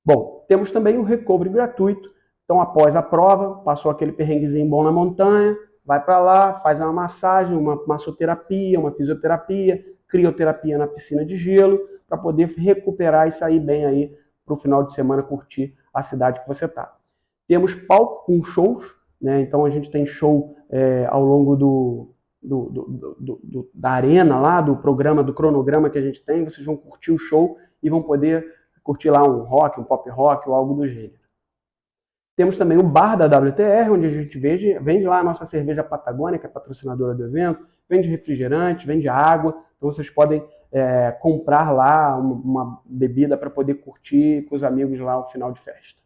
Bom, temos também o recovery gratuito. Então após a prova, passou aquele perrenguezinho bom na montanha, vai para lá, faz uma massagem, uma massoterapia, uma fisioterapia, crioterapia na piscina de gelo, para poder recuperar e sair bem aí para o final de semana curtir a cidade que você está. Temos palco com shows, né? Então a gente tem show ao longo da arena lá, do programa, do cronograma que a gente tem, vocês vão curtir o show e vão poder curtir lá um rock, um pop rock ou algo do gênero. Temos também o bar da WTR, onde a gente vende lá a nossa cerveja Patagônia, que é patrocinadora do evento, vende refrigerante, vende água, então vocês podem comprar lá uma bebida para poder curtir com os amigos lá ao final de festa.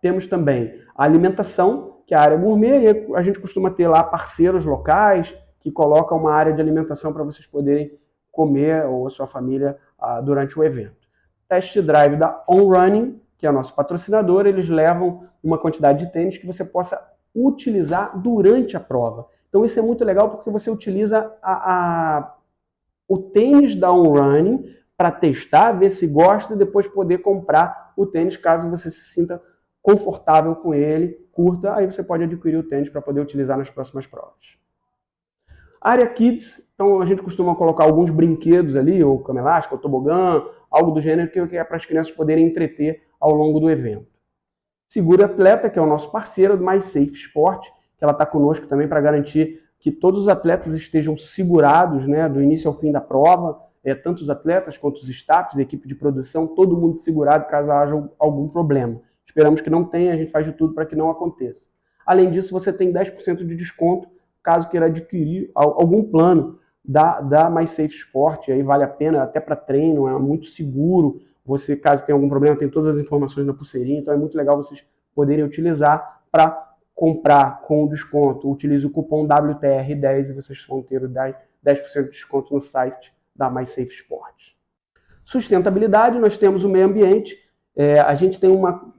Temos também a alimentação, que é a área gourmet, e a gente costuma ter lá parceiros locais que colocam uma área de alimentação para vocês poderem comer ou a sua família durante o evento. Test drive da On Running, que é o nosso patrocinador, eles levam uma quantidade de tênis que você possa utilizar durante a prova. Então isso é muito legal porque você utiliza o tênis da On Running para testar, ver se gosta e depois poder comprar o tênis caso você se sinta confortável com ele, curta, aí você pode adquirir o tênis para poder utilizar nas próximas provas. Área Kids, então a gente costuma colocar alguns brinquedos ali, ou cama elástica, ou tobogã, algo do gênero que é para as crianças poderem entreter ao longo do evento. Seguro Atleta, que é o nosso parceiro do MySafe Sport, que ela está conosco também para garantir que todos os atletas estejam segurados, né, do início ao fim da prova, tanto os atletas quanto os staffs, a equipe de produção, todo mundo segurado caso haja algum problema. Esperamos que não tenha, a gente faz de tudo para que não aconteça. Além disso, você tem 10% de desconto caso queira adquirir algum plano da MySafe Sport, aí vale a pena até para treino, é muito seguro. Você, caso tenha algum problema, tem todas as informações na pulseirinha, então é muito legal vocês poderem utilizar para comprar com desconto. Utilize o cupom WTR10 e vocês vão ter 10% de desconto no site da MySafe Sport. Sustentabilidade, nós temos o meio ambiente, a gente tem uma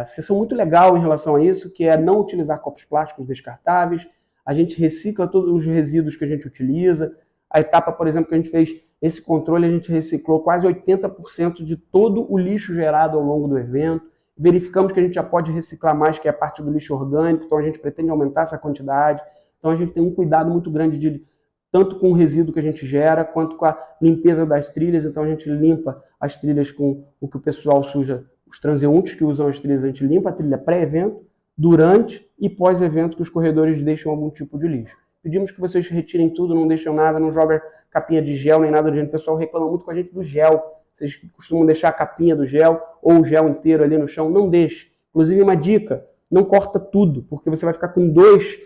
seção muito legal em relação a isso, que é não utilizar copos plásticos descartáveis, a gente recicla todos os resíduos que a gente utiliza, a etapa, por exemplo, que a gente fez esse controle, a gente reciclou quase 80% de todo o lixo gerado ao longo do evento, verificamos que a gente já pode reciclar mais, que é a parte do lixo orgânico, então a gente pretende aumentar essa quantidade, então a gente tem um cuidado muito grande tanto com o resíduo que a gente gera, quanto com a limpeza das trilhas, então a gente limpa as trilhas com o que o pessoal suja, os transeuntes que usam as trilhas, a gente limpa a trilha pré-evento, durante e pós-evento que os corredores deixam algum tipo de lixo. Pedimos que vocês retirem tudo, não deixem nada, não joguem capinha de gel nem nada do gênero. O pessoal reclama muito com a gente do gel. Vocês costumam deixar a capinha do gel ou o gel inteiro ali no chão. Não deixe. Inclusive, uma dica, não corta tudo, porque você vai ficar com 2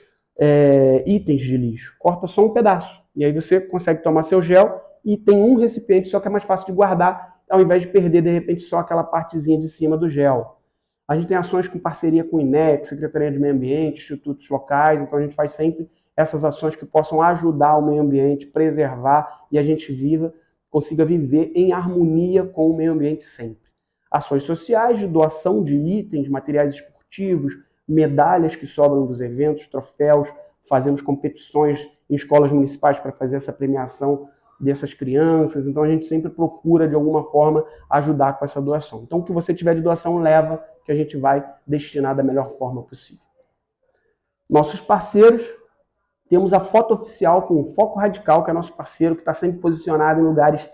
itens de lixo. Corta só um pedaço. E aí você consegue tomar seu gel e tem um recipiente só que é mais fácil de guardar, ao invés de perder, de repente, só aquela partezinha de cima do gel. A gente tem ações com parceria com o INEC, Secretaria de Meio Ambiente, institutos locais, então a gente faz sempre essas ações que possam ajudar o meio ambiente, preservar e a gente consiga viver em harmonia com o meio ambiente sempre. ações sociais de doação de itens, materiais esportivos, medalhas que sobram dos eventos, troféus, fazemos competições em escolas municipais para fazer essa premiação dessas crianças, então a gente sempre procura de alguma forma ajudar com essa doação. Então o que você tiver de doação leva, que a gente vai destinar da melhor forma possível. Nossos parceiros, temos a Foto Oficial com o Foco Radical, que é nosso parceiro, que está sempre posicionado em lugares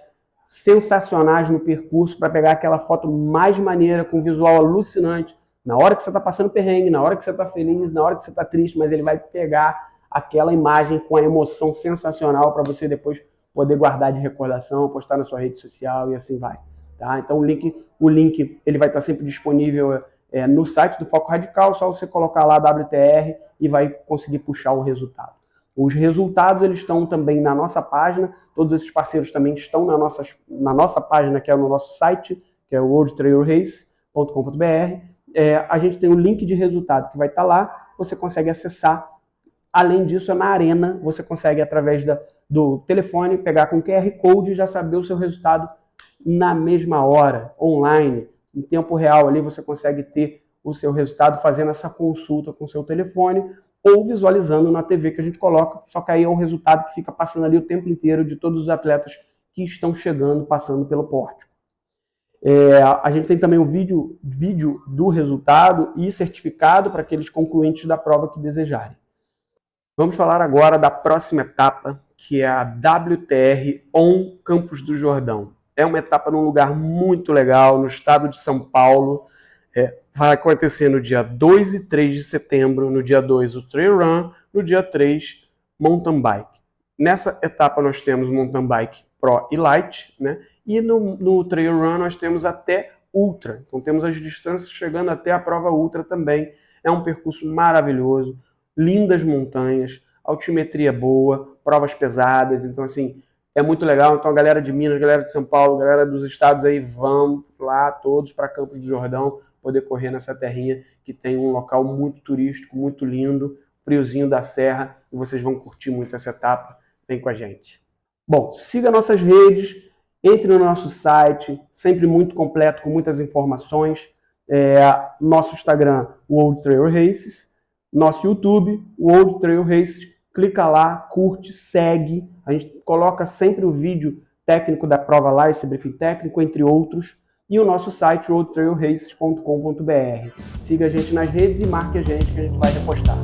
sensacionais no percurso para pegar aquela foto mais maneira, com visual alucinante, na hora que você está passando perrengue, na hora que você está feliz, na hora que você está triste, mas ele vai pegar aquela imagem com a emoção sensacional para você depois poder guardar de recordação, postar na sua rede social e assim vai. Tá? Então o link ele vai estar sempre disponível no site do Foco Radical, só você colocar lá WTR e vai conseguir puxar o resultado. Os resultados eles estão também na nossa página, todos esses parceiros também estão na nossa página, que é no nosso site, que é worldtrailrace.com.br. A gente tem o link de resultado que vai estar lá, você consegue acessar. Além disso, na Arena, você consegue, através do telefone, pegar com QR Code e já saber o seu resultado na mesma hora, online, em tempo real. Ali você consegue ter o seu resultado fazendo essa consulta com o seu telefone ou visualizando na TV que a gente coloca, só que aí é um resultado que fica passando ali o tempo inteiro de todos os atletas que estão chegando, passando pelo pórtico. A gente tem também um vídeo do resultado e certificado para aqueles concluintes da prova que desejarem. Vamos falar agora da próxima etapa, que é a WTR On Campos do Jordão. É uma etapa num lugar muito legal, no estado de São Paulo. Vai acontecer no dia 2 e 3 de setembro, no dia 2 o Trail Run, no dia 3 Mountain Bike. Nessa etapa nós temos Mountain Bike Pro e Light, né? E no Trail Run nós temos até Ultra. Então temos as distâncias chegando até a prova Ultra também. É um percurso maravilhoso, lindas montanhas, altimetria boa, provas pesadas. Então assim, é muito legal. Então a galera de Minas, galera de São Paulo, galera dos estados aí, vão lá todos para Campos do Jordão, poder correr nessa terrinha que tem um local muito turístico, muito lindo, friozinho da serra, e vocês vão curtir muito essa etapa. Vem com a gente. Bom, siga nossas redes, entre no nosso site, sempre muito completo, com muitas informações. Nosso Instagram, World Trail Races, nosso YouTube, World Trail Races. Clica lá, curte, segue. A gente coloca sempre o vídeo técnico da prova lá, esse briefing técnico, entre outros. E o nosso site, worldtrailraces.com.br. Siga a gente nas redes e marque a gente que a gente vai repostar.